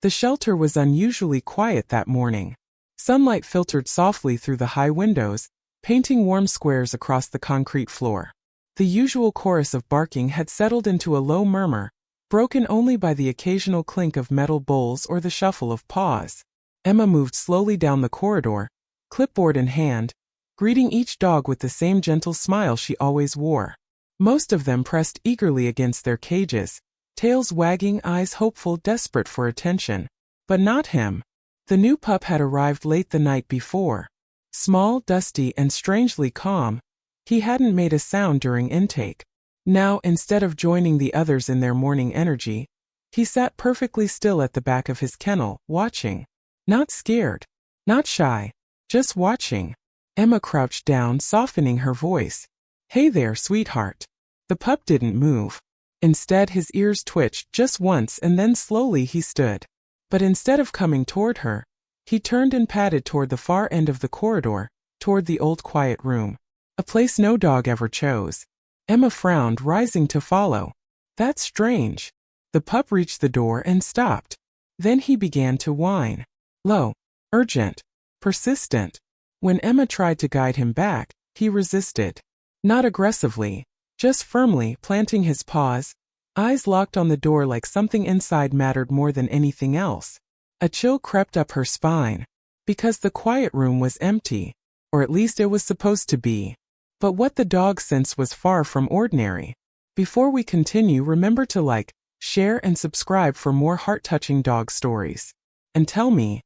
The shelter was unusually quiet that morning. Sunlight filtered softly through the high windows, painting warm squares across the concrete floor. The usual chorus of barking had settled into a low murmur, broken only by the occasional clink of metal bowls or the shuffle of paws. Emma moved slowly down the corridor, clipboard in hand, greeting each dog with the same gentle smile she always wore. Most of them pressed eagerly against their cages, tails wagging, eyes hopeful, desperate for attention. But not him. The new pup had arrived late the night before. Small, dusty, and strangely calm, he hadn't made a sound during intake. Now, instead of joining the others in their morning energy, he sat perfectly still at the back of his kennel, watching. Not scared. Not shy. Just watching. Emma crouched down, softening her voice. "Hey there, sweetheart." The pup didn't move. Instead, his ears twitched just once and then slowly he stood. But instead of coming toward her, he turned and padded toward the far end of the corridor, toward the old quiet room. A place no dog ever chose. Emma frowned, rising to follow. That's strange. The pup reached the door and stopped. Then he began to whine. Low, urgent, persistent. When Emma tried to guide him back, he resisted. Not aggressively, just firmly, planting his paws, eyes locked on the door like something inside mattered more than anything else. A chill crept up her spine. Because the quiet room was empty. Or at least it was supposed to be. But what the dog sensed was far from ordinary. Before we continue, remember to like, share, and subscribe for more heart-touching dog stories. And tell me,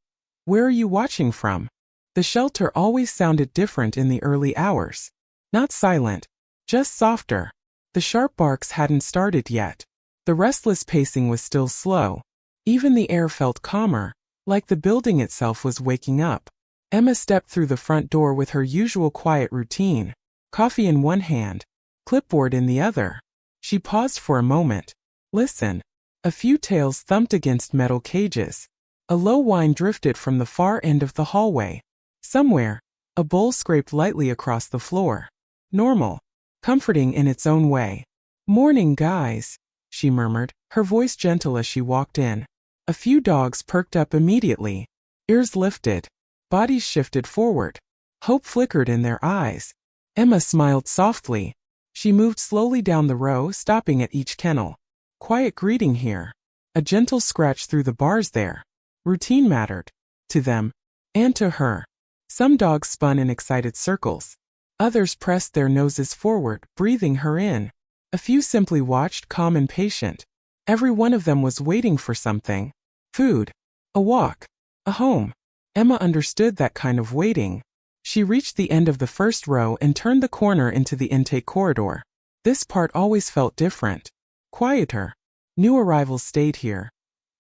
where are you watching from? The shelter always sounded different in the early hours. Not silent, just softer. The sharp barks hadn't started yet. The restless pacing was still slow. Even the air felt calmer, like the building itself was waking up. Emma stepped through the front door with her usual quiet routine. Coffee in one hand, clipboard in the other. She paused for a moment. Listen. A few tails thumped against metal cages. A low whine drifted from the far end of the hallway. Somewhere, a bowl scraped lightly across the floor. Normal. Comforting in its own way. "Morning, guys," she murmured, her voice gentle as she walked in. A few dogs perked up immediately. Ears lifted. Bodies shifted forward. Hope flickered in their eyes. Emma smiled softly. She moved slowly down the row, stopping at each kennel. Quiet greeting here. A gentle scratch through the bars there. Routine mattered. To them. And to her. Some dogs spun in excited circles. Others pressed their noses forward, breathing her in. A few simply watched, calm and patient. Every one of them was waiting for something. Food. A walk. A home. Emma understood that kind of waiting. She reached the end of the first row and turned the corner into the intake corridor. This part always felt different. Quieter. New arrivals stayed here.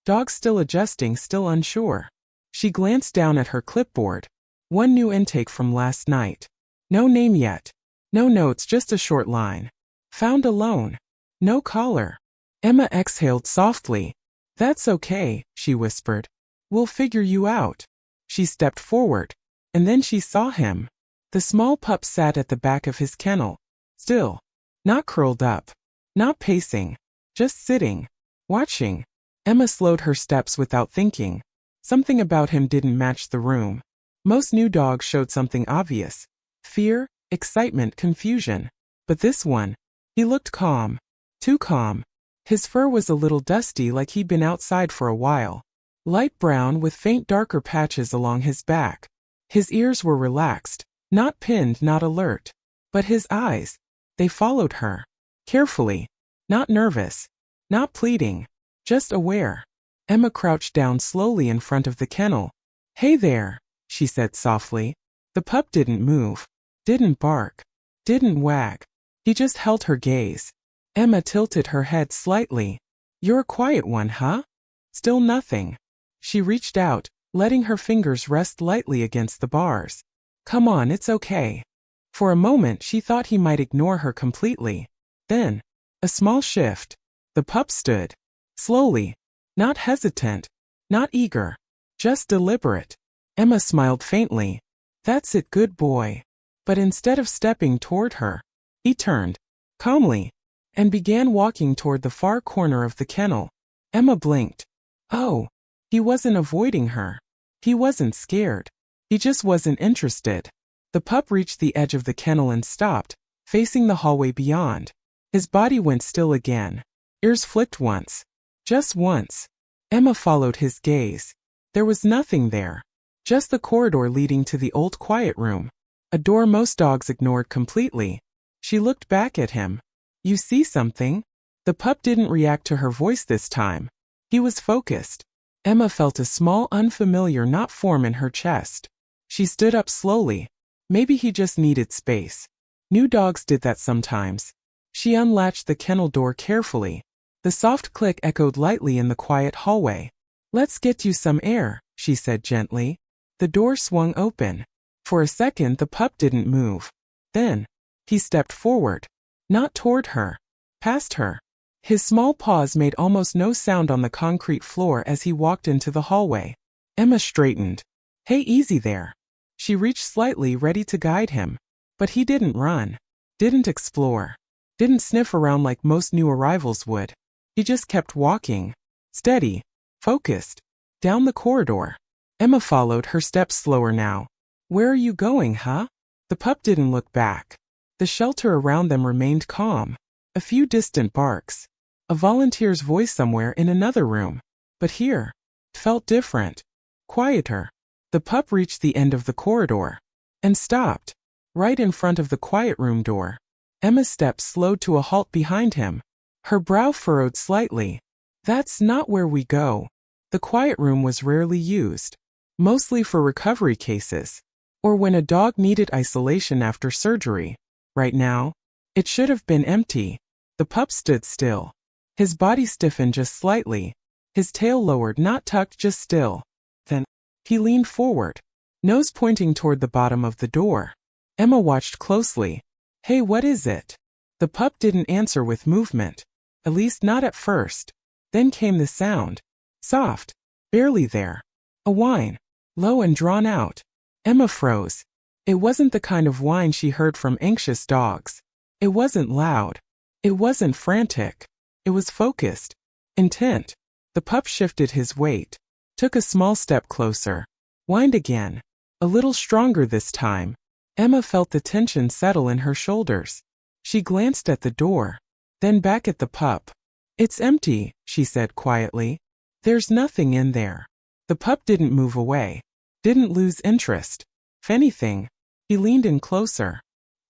Dogs still adjusting, still unsure. She glanced down at her clipboard. One new intake from last night. No name yet. No notes, just a short line. Found alone. No collar. Emma exhaled softly. "That's okay," she whispered. "We'll figure you out." She stepped forward. And then she saw him. The small pup sat at the back of his kennel. Still. Not curled up. Not pacing. Just sitting. Watching. Emma slowed her steps without thinking. Something about him didn't match the room. Most new dogs showed something obvious. Fear, excitement, confusion. But this one. He looked calm. Too calm. His fur was a little dusty, like he'd been outside for a while. Light brown with faint darker patches along his back. His ears were relaxed. Not pinned, not alert. But his eyes. They followed her. Carefully. Not nervous. Not pleading. Just aware. Emma crouched down slowly in front of the kennel. "Hey there," she said softly. The pup didn't move. Didn't bark. Didn't wag. He just held her gaze. Emma tilted her head slightly. "You're a quiet one, huh?" Still nothing. She reached out, letting her fingers rest lightly against the bars. "Come on, it's okay." For a moment she thought he might ignore her completely. Then, a small shift. The pup stood. Slowly. Not hesitant. Not eager. Just deliberate. Emma smiled faintly. "That's it, good boy." But instead of stepping toward her, he turned. Calmly. And began walking toward the far corner of the kennel. Emma blinked. Oh. He wasn't avoiding her. He wasn't scared. He just wasn't interested. The pup reached the edge of the kennel and stopped, facing the hallway beyond. His body went still again. Ears flicked once. Just once. Emma followed his gaze. There was nothing there. Just the corridor leading to the old quiet room. A door most dogs ignored completely. She looked back at him. You see something? The pup didn't react to her voice this time. He was focused. Emma felt a small, unfamiliar knot form in her chest. She stood up slowly. Maybe he just needed space. New dogs did that sometimes. She unlatched the kennel door carefully. The soft click echoed lightly in the quiet hallway. Let's get you some air, she said gently. The door swung open. For a second the pup didn't move. Then, he stepped forward. Not toward her. Past her. His small paws made almost no sound on the concrete floor as he walked into the hallway. Emma straightened. Hey, easy there. She reached slightly, ready to guide him. But he didn't run. Didn't explore. Didn't sniff around like most new arrivals would. He just kept walking. Steady. Focused. Down the corridor. Emma followed, her steps slower now. Where are you going, huh? The pup didn't look back. The shelter around them remained calm. A few distant barks. A volunteer's voice somewhere in another room. But here, it felt different. Quieter. The pup reached the end of the corridor. And stopped. Right in front of the quiet room door. Emma's steps slowed to a halt behind him. Her brow furrowed slightly. That's not where we go. The quiet room was rarely used. Mostly for recovery cases. Or when a dog needed isolation after surgery. Right now, it should have been empty. The pup stood still. His body stiffened just slightly. His tail lowered, not tucked, just still. Then, he leaned forward. Nose pointing toward the bottom of the door. Emma watched closely. Hey, what is it? The pup didn't answer with movement. At least not at first. Then came the sound. Soft. Barely there. A whine. Low and drawn out. Emma froze. It wasn't the kind of whine she heard from anxious dogs. It wasn't loud. It wasn't frantic. It was focused. Intent. The pup shifted his weight. Took a small step closer. Whined again. A little stronger this time. Emma felt the tension settle in her shoulders. She glanced at the door. Then back at the pup. It's empty, she said quietly. There's nothing in there. The pup didn't move away. Didn't lose interest. If anything, he leaned in closer.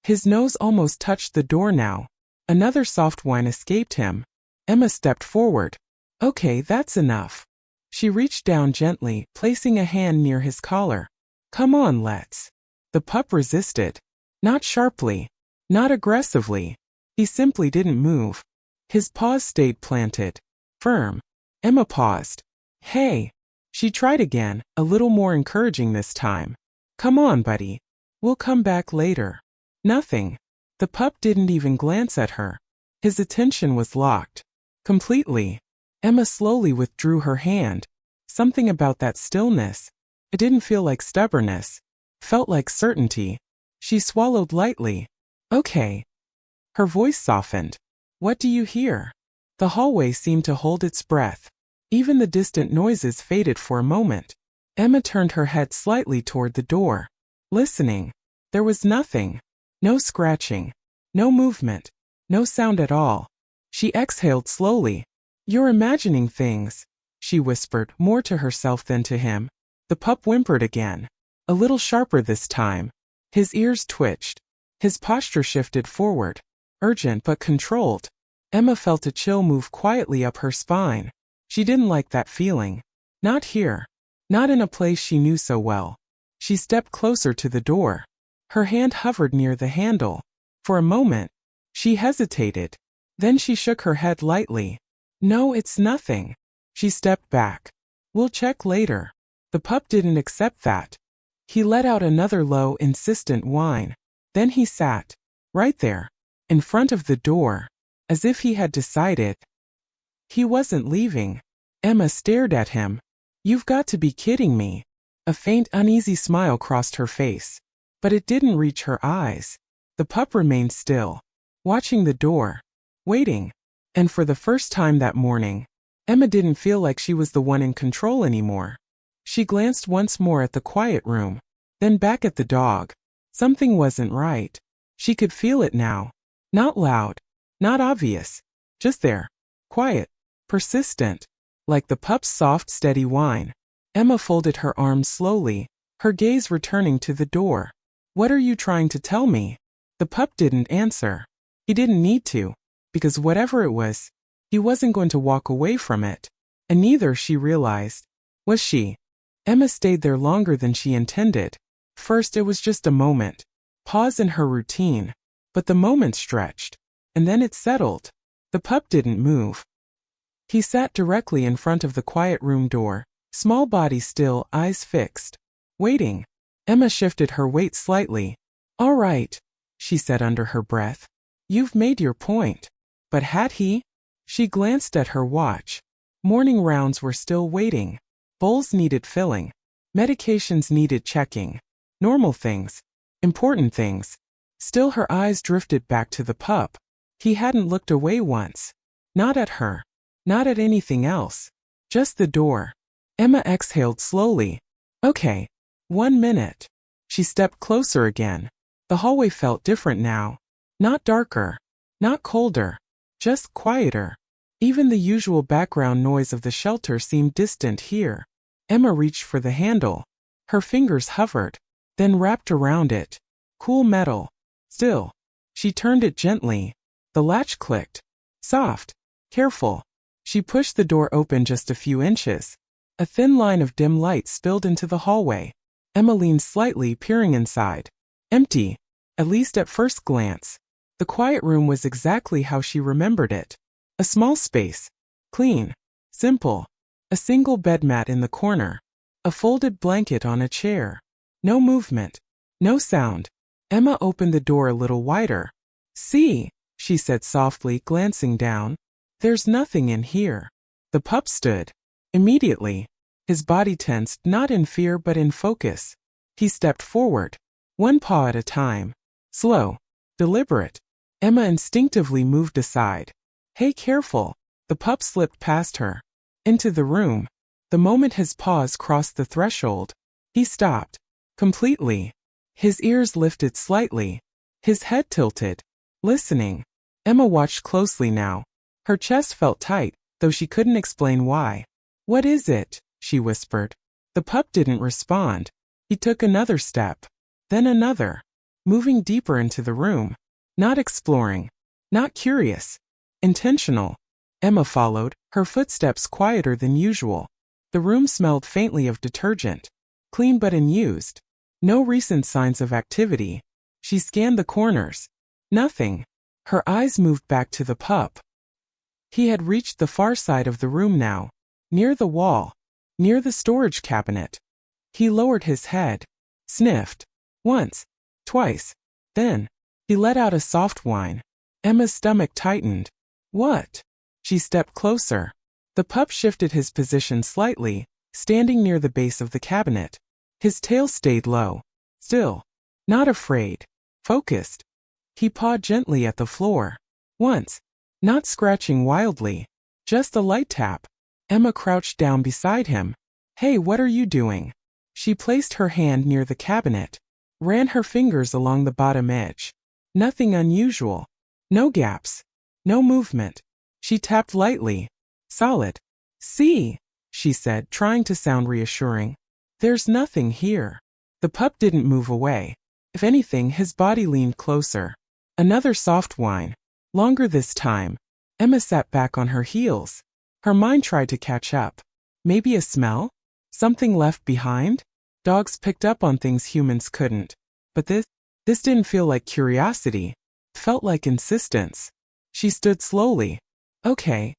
His nose almost touched the door now. Another soft whine escaped him. Emma stepped forward. Okay, that's enough. She reached down gently, placing a hand near his collar. Come on, let's. The pup resisted. Not sharply. Not aggressively. He simply didn't move. His paws stayed planted. Firm. Emma paused. Hey. She tried again, a little more encouraging this time. Come on, buddy. We'll come back later. Nothing. The pup didn't even glance at her. His attention was locked. Completely. Emma slowly withdrew her hand. Something about that stillness. It didn't feel like stubbornness. Felt like certainty. She swallowed lightly. Okay. Her voice softened. What do you hear? The hallway seemed to hold its breath. Even the distant noises faded for a moment. Emma turned her head slightly toward the door. Listening. There was nothing. No scratching. No movement. No sound at all. She exhaled slowly. You're imagining things, she whispered, more to herself than to him. The pup whimpered again. A little sharper this time. His ears twitched. His posture shifted forward. Urgent but controlled. Emma felt a chill move quietly up her spine. She didn't like that feeling. Not here. Not in a place she knew so well. She stepped closer to the door. Her hand hovered near the handle. For a moment, she hesitated. Then she shook her head lightly. No, it's nothing. She stepped back. We'll check later. The pup didn't accept that. He let out another low, insistent whine. Then he sat. Right there. In front of the door. As if he had decided. He wasn't leaving. Emma stared at him. You've got to be kidding me. A faint, uneasy smile crossed her face. But it didn't reach her eyes. The pup remained still. Watching the door. Waiting. And for the first time that morning, Emma didn't feel like she was the one in control anymore. She glanced once more at the quiet room, then back at the dog. Something wasn't right. She could feel it now. Not loud, not obvious, just there. Quiet, persistent, like the pup's soft, steady whine. Emma folded her arms slowly, her gaze returning to the door. "What are you trying to tell me?" The pup didn't answer. He didn't need to, because whatever it was, he wasn't going to walk away from it. And neither, she realized, was she. Emma stayed there longer than she intended. First, it was just a moment. Pause in her routine. But the moment stretched. And then it settled. The pup didn't move. He sat directly in front of the quiet room door, small body still, eyes fixed. Waiting. Emma shifted her weight slightly. "All right," she said under her breath. "You've made your point." But had he? She glanced at her watch. Morning rounds were still waiting. Bowls needed filling. Medications needed checking. Normal things. Important things. Still, her eyes drifted back to the pup. He hadn't looked away once. Not at her. Not at anything else. Just the door. Emma exhaled slowly. Okay. 1 minute. She stepped closer again. The hallway felt different now. Not darker. Not colder. Just quieter. Even the usual background noise of the shelter seemed distant here. Emma reached for the handle. Her fingers hovered, then wrapped around it. Cool metal. Still. She turned it gently. The latch clicked. Soft. Careful. She pushed the door open just a few inches. A thin line of dim light spilled into the hallway. Emma leaned slightly, peering inside. Empty. At least at first glance. The quiet room was exactly how she remembered it. A small space. Clean. Simple. A single bed mat in the corner. A folded blanket on a chair. No movement. No sound. Emma opened the door a little wider. "See," she said softly, glancing down. "There's nothing in here." The pup stood. Immediately. His body tensed, not in fear but in focus. He stepped forward. One paw at a time. Slow. Deliberate. Emma instinctively moved aside. "Hey, careful." The pup slipped past her. Into the room. The moment his paws crossed the threshold, he stopped. Completely. His ears lifted slightly. His head tilted. Listening. Emma watched closely now. Her chest felt tight, though she couldn't explain why. "What is it?" she whispered. The pup didn't respond. He took another step. Then another. Moving deeper into the room. Not exploring. Not curious. Intentional. Emma followed, her footsteps quieter than usual. The room smelled faintly of detergent. Clean but unused. No recent signs of activity. She scanned the corners. Nothing. Her eyes moved back to the pup. He had reached the far side of the room now. Near the wall. Near the storage cabinet. He lowered his head. Sniffed. Once. Twice. Then. He let out a soft whine. Emma's stomach tightened. "What?" She stepped closer. The pup shifted his position slightly, standing near the base of the cabinet. His tail stayed low. Still. Not afraid. Focused. He pawed gently at the floor. Once. Not scratching wildly. Just a light tap. Emma crouched down beside him. "Hey, what are you doing?" She placed her hand near the cabinet. Ran her fingers along the bottom edge. Nothing unusual. No gaps. No movement. She tapped lightly. Solid. "See," she said, trying to sound reassuring. "There's nothing here." The pup didn't move away. If anything, his body leaned closer. Another soft whine. Longer this time. Emma sat back on her heels. Her mind tried to catch up. Maybe a smell? Something left behind? Dogs picked up on things humans couldn't. But this didn't feel like curiosity. It felt like insistence. She stood slowly. "Okay.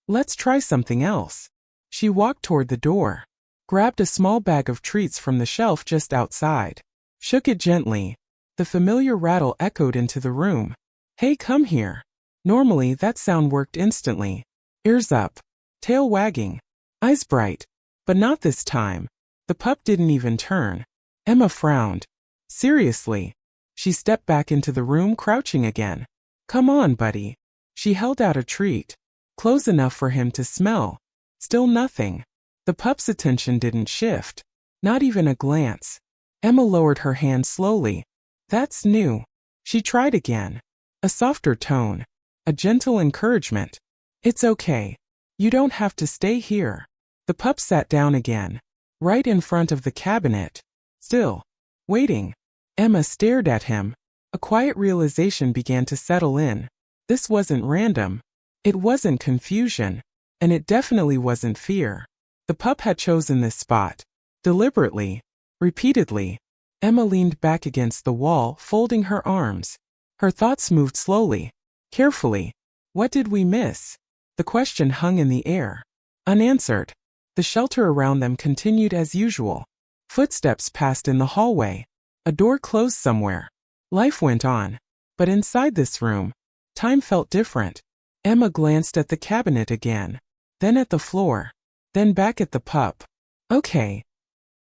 Let's try something else." She walked toward the door. Grabbed a small bag of treats from the shelf just outside. Shook it gently. The familiar rattle echoed into the room. "Hey, come here." Normally, that sound worked instantly. Ears up. Tail wagging. Eyes bright. But not this time. The pup didn't even turn. Emma frowned. Seriously. She stepped back into the room, crouching again. "Come on, buddy." She held out a treat. Close enough for him to smell. Still nothing. The pup's attention didn't shift. Not even a glance. Emma lowered her hand slowly. That's new. She tried again. A softer tone. A gentle encouragement. It's okay. You don't have to stay here. The pup sat down again. Right in front of the cabinet. Still. Waiting. Emma stared at him. A quiet realization began to settle in. This wasn't random. It wasn't confusion. And it definitely wasn't fear. The pup had chosen this spot. Deliberately. Repeatedly. Emma leaned back against the wall, folding her arms. Her thoughts moved slowly. Carefully. What did we miss? The question hung in the air. Unanswered. The shelter around them continued as usual. Footsteps passed in the hallway. A door closed somewhere. Life went on. But inside this room, time felt different. Emma glanced at the cabinet again. Then at the floor. Then back at the pup. Okay.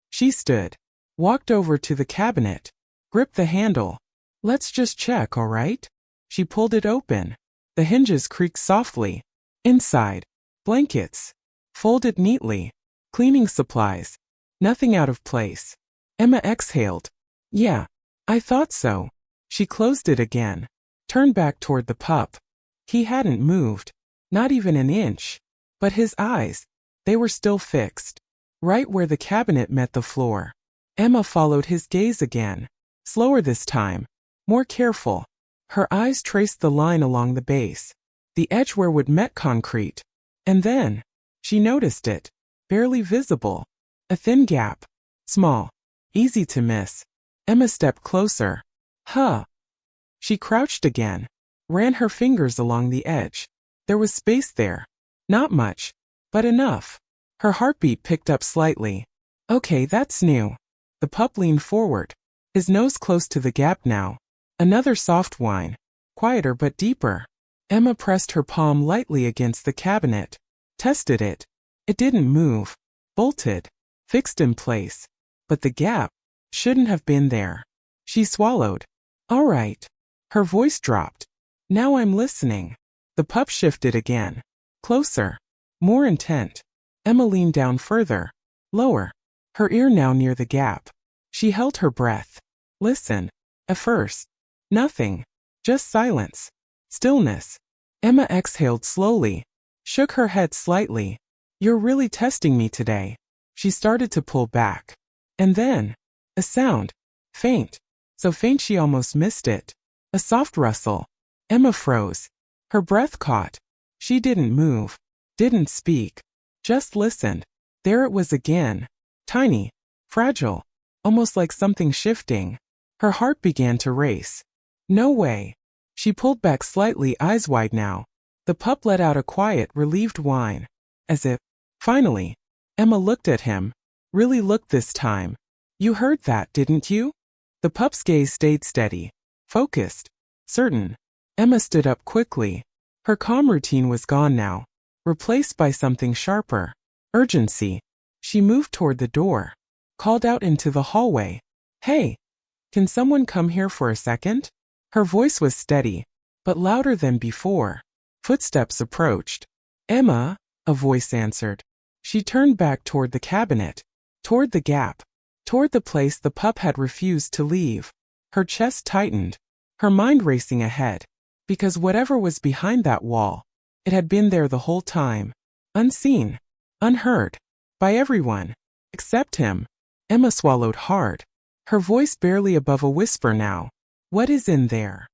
She stood. Walked over to the cabinet. Gripped the handle. Let's just check, all right? She pulled it open. The hinges creaked softly. Inside. Blankets. Folded neatly. Cleaning supplies. Nothing out of place. Emma exhaled. Yeah. I thought so. She closed it again. Turned back toward the pup. He hadn't moved. Not even an inch. But his eyes. They were still fixed. Right where the cabinet met the floor. Emma followed his gaze again. Slower this time. More careful. Her eyes traced the line along the base. The edge where wood met concrete. And then, she noticed it. Barely visible. A thin gap. Small. Easy to miss. Emma stepped closer. Huh. She crouched again. Ran her fingers along the edge. There was space there. Not much. But enough. Her heartbeat picked up slightly. Okay, that's new. The pup leaned forward. His nose close to the gap now. Another soft whine. Quieter but deeper. Emma pressed her palm lightly against the cabinet. Tested it. It didn't move. Bolted. Fixed in place. But the gap shouldn't have been there. She swallowed. All right. Her voice dropped. Now I'm listening. The pup shifted again. Closer. More intent. Emma leaned down further. Lower. Her ear now near the gap. She held her breath. Listen. At first. Nothing. Just silence. Stillness. Emma exhaled slowly. Shook her head slightly. You're really testing me today. She started to pull back. And then, a sound. Faint. So faint she almost missed it. A soft rustle. Emma froze. Her breath caught. She didn't move. Didn't speak. Just listened. There it was again. Tiny. Fragile. Almost like something shifting. Her heart began to race. No way. She pulled back slightly, eyes wide now. The pup let out a quiet, relieved whine. As if, finally. Emma looked at him. Really looked this time. You heard that, didn't you? The pup's gaze stayed steady. Focused. Certain. Emma stood up quickly. Her calm routine was gone now. Replaced by something sharper. Urgency. She moved toward the door. Called out into the hallway. Hey. Can someone come here for a second? Her voice was steady, but louder than before. Footsteps approached. Emma, a voice answered. She turned back toward the cabinet. Toward the gap. Toward the place the pup had refused to leave. Her chest tightened. Her mind racing ahead. Because whatever was behind that wall, it had been there the whole time. Unseen. Unheard. By everyone. Except him. Emma swallowed hard. Her voice barely above a whisper now. What is in there?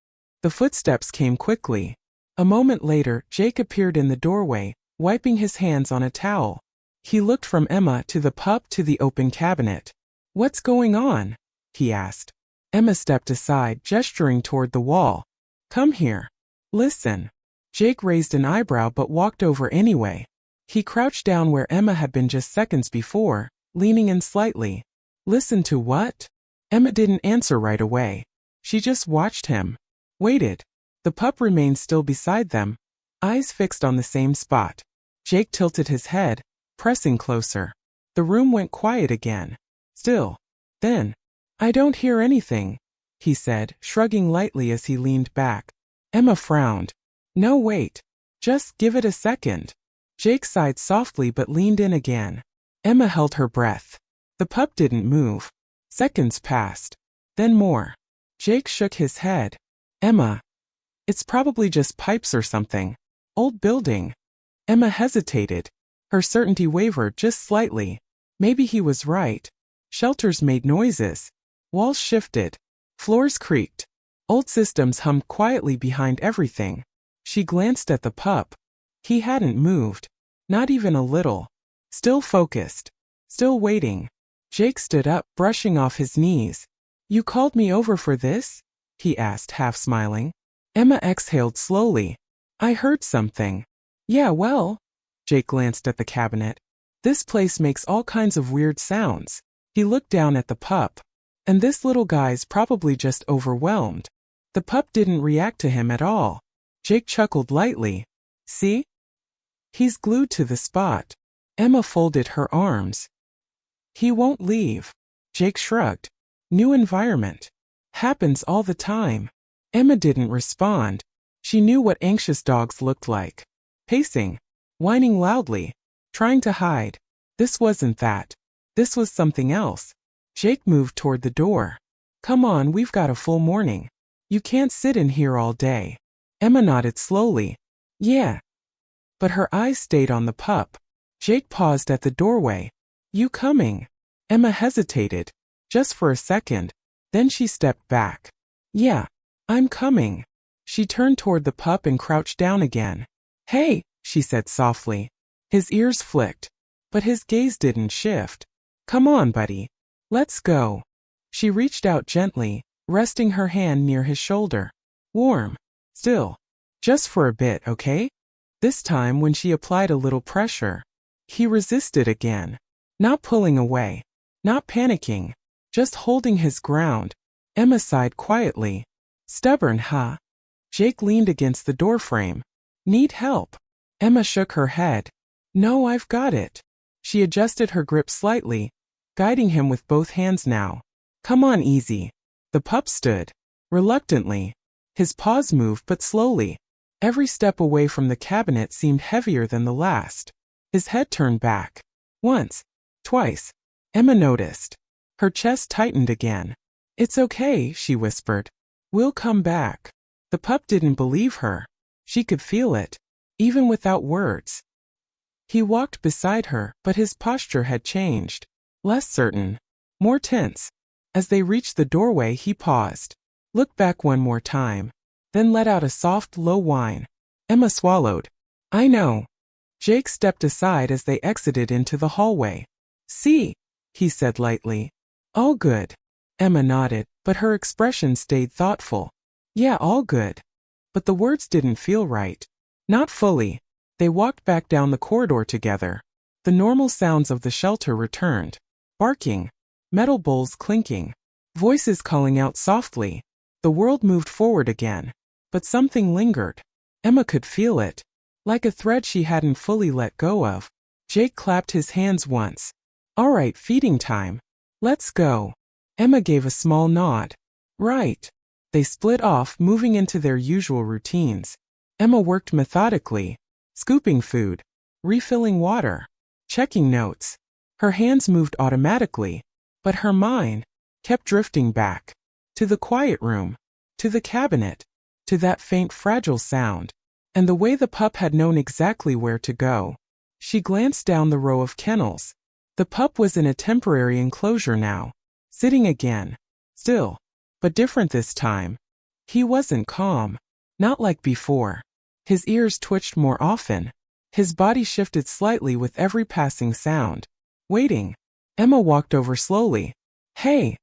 The footsteps came quickly. A moment later, Jake appeared in the doorway, wiping his hands on a towel. He looked from Emma to the pup to the open cabinet. What's going on? He asked. Emma stepped aside, gesturing toward the wall. Come here. Listen. Jake raised an eyebrow but walked over anyway. He crouched down where Emma had been just seconds before, leaning in slightly. Listen to what? Emma didn't answer right away. She just watched him. Waited. The pup remained still beside them, eyes fixed on the same spot. Jake tilted his head, pressing closer. The room went quiet again. Still. Then, I don't hear anything, he said, shrugging lightly as he leaned back. Emma frowned. No, wait. Just give it a second. Jake sighed softly but leaned in again. Emma held her breath. The pup didn't move. Seconds passed. Then more. Jake shook his head. Emma. It's probably just pipes or something. Old building. Emma hesitated. Her certainty wavered just slightly. Maybe he was right. Shelters made noises. Walls shifted. Floors creaked. Old systems hummed quietly behind everything. She glanced at the pup. He hadn't moved. Not even a little. Still focused. Still waiting. Jake stood up, brushing off his knees. You called me over for this? He asked, half smiling. Emma exhaled slowly. I heard something. Yeah, well. Jake glanced at the cabinet. This place makes all kinds of weird sounds. He looked down at the pup. And this little guy's probably just overwhelmed. The pup didn't react to him at all. Jake chuckled lightly. See? He's glued to the spot. Emma folded her arms. He won't leave. Jake shrugged. New environment. Happens all the time. Emma didn't respond. She knew what anxious dogs looked like. Pacing. Whining loudly. Trying to hide. This wasn't that. This was something else. Jake moved toward the door. Come on, we've got a full morning. You can't sit in here all day. Emma nodded slowly. Yeah. But her eyes stayed on the pup. Jake paused at the doorway. You coming? Emma hesitated. Just for a second. Then she stepped back. Yeah. I'm coming. She turned toward the pup and crouched down again. Hey, she said softly. His ears flicked. But his gaze didn't shift. Come on, buddy. Let's go. She reached out gently, resting her hand near his shoulder. Warm. Still. Just for a bit, okay? This time when she applied a little pressure. He resisted again. Not pulling away. Not panicking. Just holding his ground. Emma sighed quietly. Stubborn, huh? Jake leaned against the doorframe. Need help? Emma shook her head. No, I've got it. She adjusted her grip slightly, guiding him with both hands now. Come on, easy. The pup stood. Reluctantly. His paws moved but slowly. Every step away from the cabinet seemed heavier than the last. His head turned back. Once. Twice. Emma noticed. Her chest tightened again. It's okay, she whispered. We'll come back. The pup didn't believe her. She could feel it. Even without words. He walked beside her, but his posture had changed. Less certain. More tense. As they reached the doorway, he paused. Looked back one more time. Then let out a soft, low whine. Emma swallowed. I know. Jake stepped aside as they exited into the hallway. See, he said lightly. All good. Emma nodded, but her expression stayed thoughtful. Yeah, all good. But the words didn't feel right. Not fully. They walked back down the corridor together. The normal sounds of the shelter returned. Barking. Metal bowls clinking. Voices calling out softly. The world moved forward again. But something lingered. Emma could feel it. Like a thread she hadn't fully let go of. Jake clapped his hands once. All right, feeding time. Let's go. Emma gave a small nod. Right. They split off, moving into their usual routines. Emma worked methodically. Scooping food. Refilling water. Checking notes. Her hands moved automatically. But her mind kept drifting back. To the quiet room. To the cabinet. To that faint, fragile sound. And the way the pup had known exactly where to go. She glanced down the row of kennels. The pup was in a temporary enclosure now. Sitting again. Still. But different this time. He wasn't calm. Not like before. His ears twitched more often. His body shifted slightly with every passing sound. Waiting. Emma walked over slowly. Hey.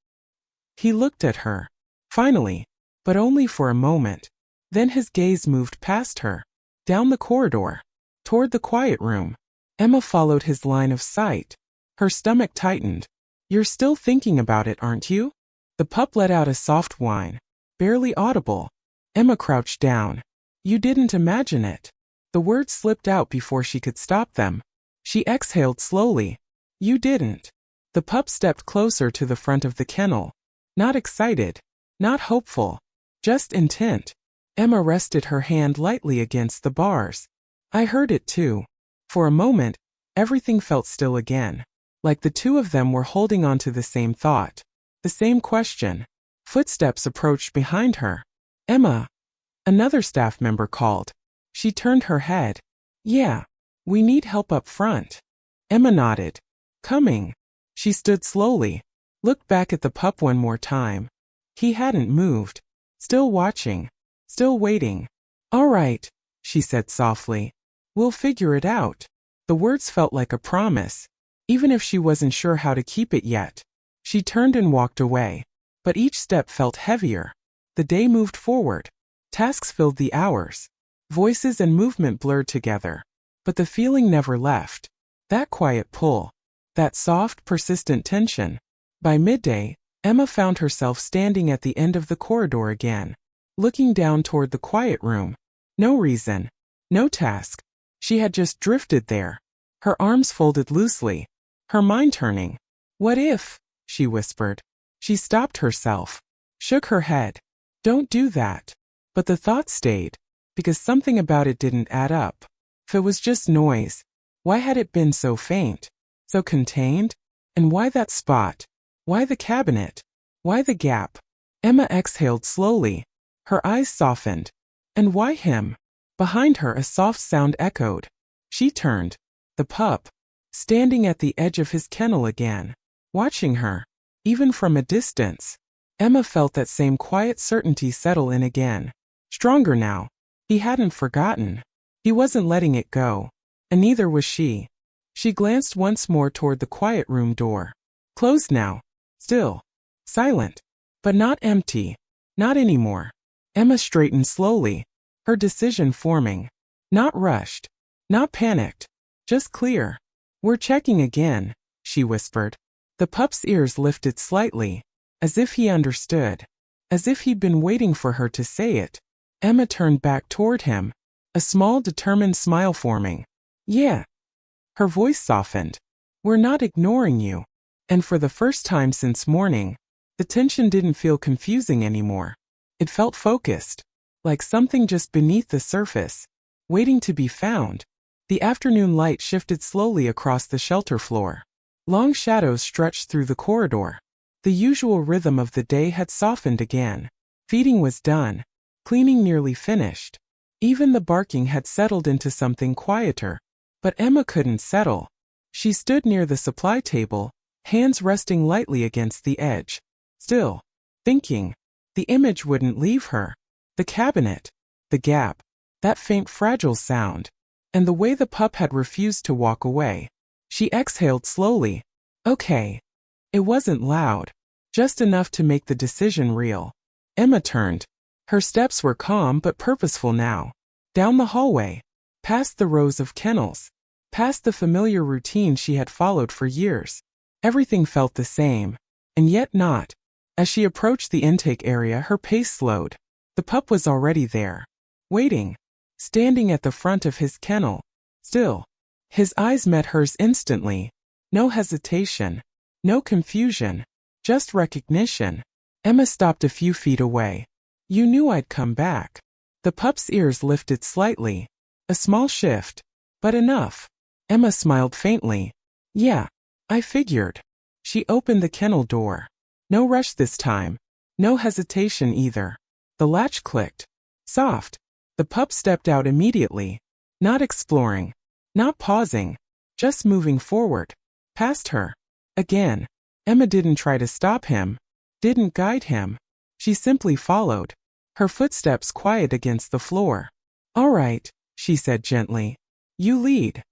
He looked at her. Finally. But only for a moment. Then his gaze moved past her. Down the corridor. Toward the quiet room. Emma followed his line of sight. Her stomach tightened. You're still thinking about it, aren't you? The pup let out a soft whine. Barely audible. Emma crouched down. You didn't imagine it. The words slipped out before she could stop them. She exhaled slowly. You didn't. The pup stepped closer to the front of the kennel. Not excited. Not hopeful. Just intent. Emma rested her hand lightly against the bars. I heard it too. For a moment, everything felt still again. Like the two of them were holding on to the same thought. The same question. Footsteps approached behind her. Emma. Another staff member called. She turned her head. Yeah. We need help up front. Emma nodded. Coming. She stood slowly. Looked back at the pup one more time. He hadn't moved. Still watching. Still waiting. All right, she said softly. We'll figure it out. The words felt like a promise, even if she wasn't sure how to keep it yet. She turned and walked away. But each step felt heavier. The day moved forward. Tasks filled the hours. Voices and movement blurred together. But the feeling never left. That quiet pull. That soft, persistent tension. By midday, Emma found herself standing at the end of the corridor again, looking down toward the quiet room. No reason. No task. She had just drifted there. Her arms folded loosely. Her mind turning. What if? She whispered. She stopped herself. Shook her head. Don't do that. But the thought stayed, because something about it didn't add up. If it was just noise, why had it been so faint? So contained? And why that spot? Why the cabinet? Why the gap? Emma exhaled slowly. Her eyes softened. And why him? Behind her a soft sound echoed. She turned. The pup, standing at the edge of his kennel again, watching her, even from a distance. Emma felt that same quiet certainty settle in again. Stronger now. He hadn't forgotten. He wasn't letting it go. And neither was she. She glanced once more toward the quiet room door. Closed now. Still. Silent. But not empty. Not anymore. Emma straightened slowly. Her decision forming. Not rushed. Not panicked. Just clear. We're checking again, she whispered. The pup's ears lifted slightly, as if he understood. As if he'd been waiting for her to say it. Emma turned back toward him. A small, determined smile forming. Yeah. Her voice softened. We're not ignoring you. And for the first time since morning, the tension didn't feel confusing anymore. It felt focused. Like something just beneath the surface, waiting to be found. The afternoon light shifted slowly across the shelter floor. Long shadows stretched through the corridor. The usual rhythm of the day had softened again. Feeding was done. Cleaning nearly finished. Even the barking had settled into something quieter. But Emma couldn't settle. She stood near the supply table, hands resting lightly against the edge. Still. Thinking. The image wouldn't leave her. The cabinet. The gap. That faint fragile sound. And the way the pup had refused to walk away. She exhaled slowly. Okay. It wasn't loud. Just enough to make the decision real. Emma turned. Her steps were calm but purposeful now. Down the hallway. Past the rows of kennels. Past the familiar routine she had followed for years. Everything felt the same. And yet not. As she approached the intake area, her pace slowed. The pup was already there. Waiting. Standing at the front of his kennel. Still. His eyes met hers instantly. No hesitation. No confusion. Just recognition. Emma stopped a few feet away. You knew I'd come back. The pup's ears lifted slightly. A small shift. But enough. Emma smiled faintly. Yeah. I figured. She opened the kennel door. No rush this time. No hesitation either. The latch clicked. Soft. The pup stepped out immediately. Not exploring. Not pausing. Just moving forward. Past her. Again. Emma didn't try to stop him. Didn't guide him. She simply followed. Her footsteps quiet against the floor. All right, she said gently. You lead.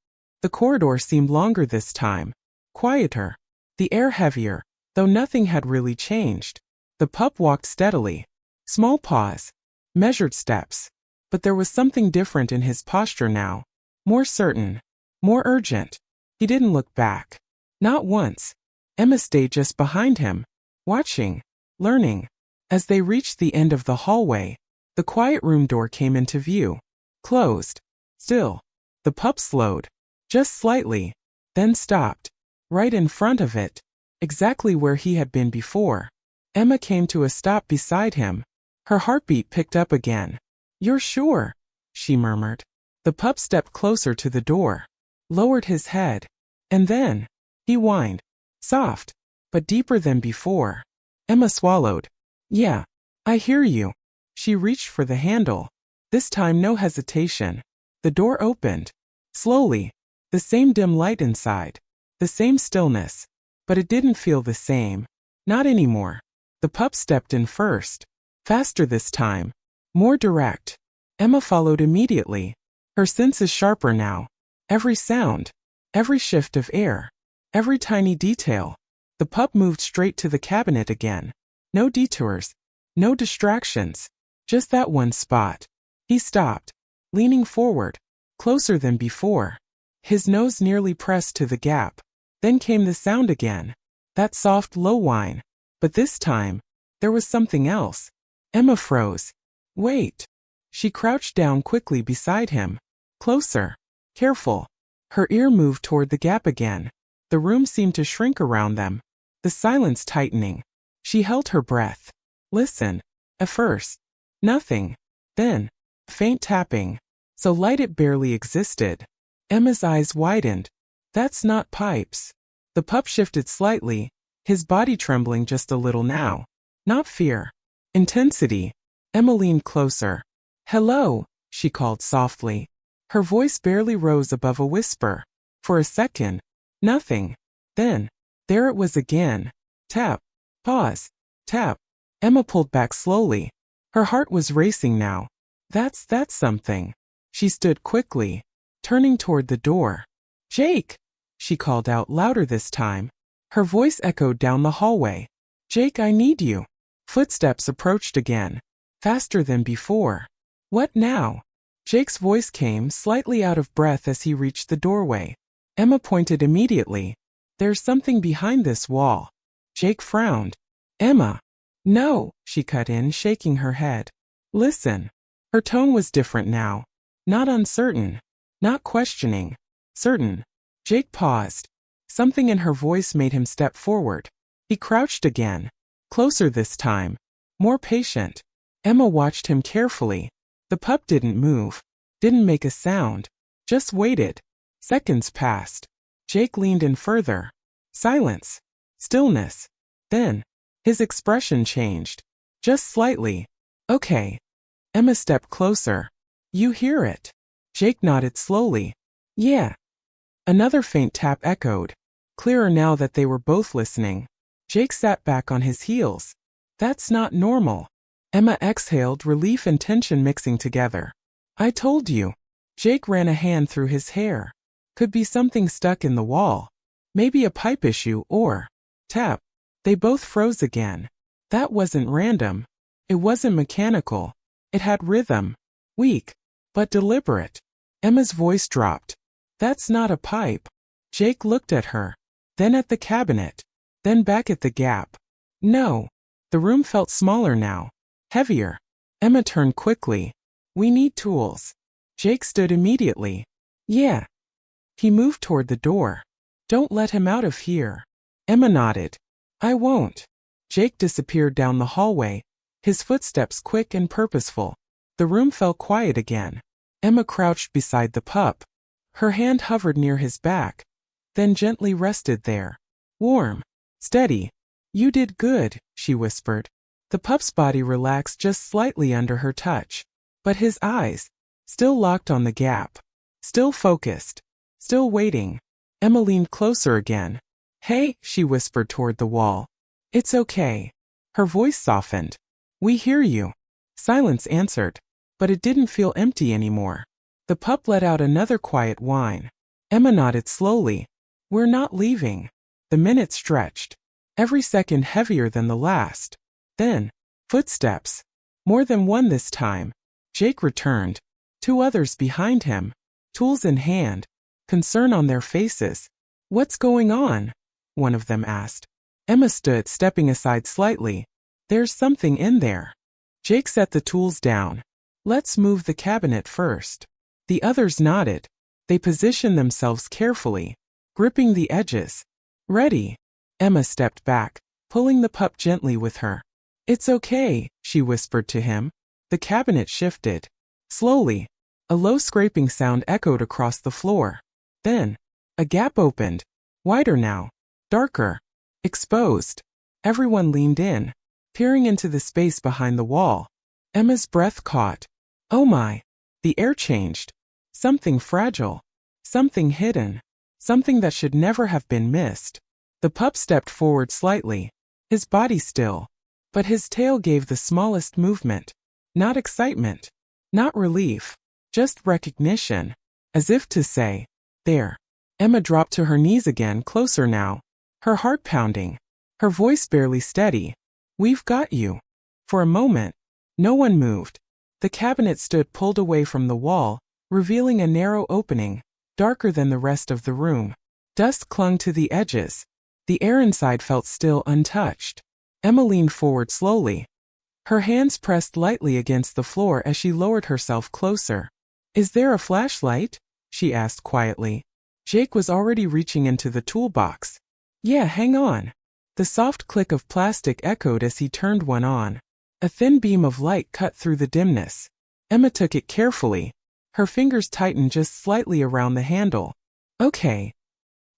The corridor seemed longer this time. Quieter. The air heavier, though nothing had really changed. The pup walked steadily. Small pause. Measured steps. But there was something different in his posture now. More certain. More urgent. He didn't look back. Not once. Emma stayed just behind him. Watching. Learning. As they reached the end of the hallway, the quiet room door came into view. Closed. Still. The pup slowed. Just slightly. Then stopped. Right in front of it. Exactly where he had been before. Emma came to a stop beside him. Her heartbeat picked up again. You're sure? She murmured. The pup stepped closer to the door. lowered his head. And then, he whined. Soft, but deeper than before. Emma swallowed. Yeah, I hear you. She reached for the handle. This time no hesitation. The door opened. Slowly. The same dim light inside. The same stillness. But it didn't feel the same. Not anymore. The pup stepped in first. Faster this time. More direct. Emma followed immediately. Her senses sharper now. Every sound. Every shift of air. Every tiny detail. The pup moved straight to the cabinet again. No detours. No distractions. Just that one spot. He stopped. Leaning forward. Closer than before. His nose nearly pressed to the gap. Then came the sound again. That soft, low whine. But this time, there was something else. Emma froze. Wait. She crouched down quickly beside him. Closer. Careful. Her ear moved toward the gap again. The room seemed to shrink around them. The silence tightening. She held her breath. Listen. At first. Nothing. Then. Faint tapping. So light it barely existed. Emma's eyes widened. That's not pipes. The pup shifted slightly, his body trembling just a little now. Not fear. Intensity. Emma leaned closer. Hello, she called softly. Her voice barely rose above a whisper. For a second. Nothing. Then. There it was again. Tap. Pause. Tap. Emma pulled back slowly. Her heart was racing now. That's something. She stood quickly, turning toward the door. Jake! She called out louder this time. Her voice echoed down the hallway. Jake, I need you. Footsteps approached again. Faster than before. What now? Jake's voice came slightly out of breath as he reached the doorway. Emma pointed immediately. There's something behind this wall. Jake frowned. Emma. No, she cut in, shaking her head. Listen. Her tone was different now. Not uncertain. Not questioning. Certain. Jake paused. Something in her voice made him step forward. He crouched again. Closer this time. More patient. Emma watched him carefully. The pup didn't move. Didn't make a sound. Just waited. Seconds passed. Jake leaned in further. Silence. Stillness. Then, his expression changed. Just slightly. Okay. Emma stepped closer. You hear it? Jake nodded slowly. Yeah. Another faint tap echoed. Clearer now that they were both listening. Jake sat back on his heels. That's not normal. Emma exhaled, relief and tension mixing together. I told you. Jake ran a hand through his hair. Could be something stuck in the wall. Maybe a pipe issue or... Tap. They both froze again. That wasn't random. It wasn't mechanical. It had rhythm. Weak. But deliberate. Emma's voice dropped. That's not a pipe. Jake looked at her. Then at the cabinet. Then back at the gap. No. The room felt smaller now. Heavier. Emma turned quickly. We need tools. Jake stood immediately. Yeah. He moved toward the door. Don't let him out of here. Emma nodded. I won't. Jake disappeared down the hallway, his footsteps quick and purposeful. The room fell quiet again. Emma crouched beside the pup. Her hand hovered near his back, then gently rested there. Warm. Steady. You did good, she whispered. The pup's body relaxed just slightly under her touch. But his eyes, still locked on the gap. Still focused. Still waiting. Emma leaned closer again. Hey, she whispered toward the wall. It's okay. Her voice softened. We hear you. Silence answered. But it didn't feel empty anymore. The pup let out another quiet whine. Emma nodded slowly. We're not leaving. The minutes stretched. Every second heavier than the last. Then, footsteps. More than one this time. Jake returned. 2 others behind him. Tools in hand. Concern on their faces. What's going on? One of them asked. Emma stood, stepping aside slightly. There's something in there. Jake set the tools down. Let's move the cabinet first. The others nodded. They positioned themselves carefully, gripping the edges. Ready. Emma stepped back, pulling the pup gently with her. It's okay, she whispered to him. The cabinet shifted. Slowly. A low scraping sound echoed across the floor. Then, A gap opened. Wider now. Darker. Exposed. Everyone leaned in, peering into the space behind the wall. Emma's breath caught. Oh my. The air changed. Something fragile. Something hidden. Something that should never have been missed. The pup stepped forward slightly, his body still, but his tail gave the smallest movement. Not excitement. Not relief. Just recognition. As if to say, there. Emma dropped to her knees again, closer now. Her heart pounding. Her voice barely steady. We've got you. For a moment, no one moved. The cabinet stood pulled away from the wall, revealing a narrow opening, darker than the rest of the room. Dust clung to the edges. The air inside felt still, untouched. Emma leaned forward slowly. Her hands pressed lightly against the floor as she lowered herself closer. Is there a flashlight? She asked quietly. Jake was already reaching into the toolbox. Yeah, hang on. The soft click of plastic echoed as he turned one on. A thin beam of light cut through the dimness. Emma took it carefully. Her fingers tightened just slightly around the handle. Okay.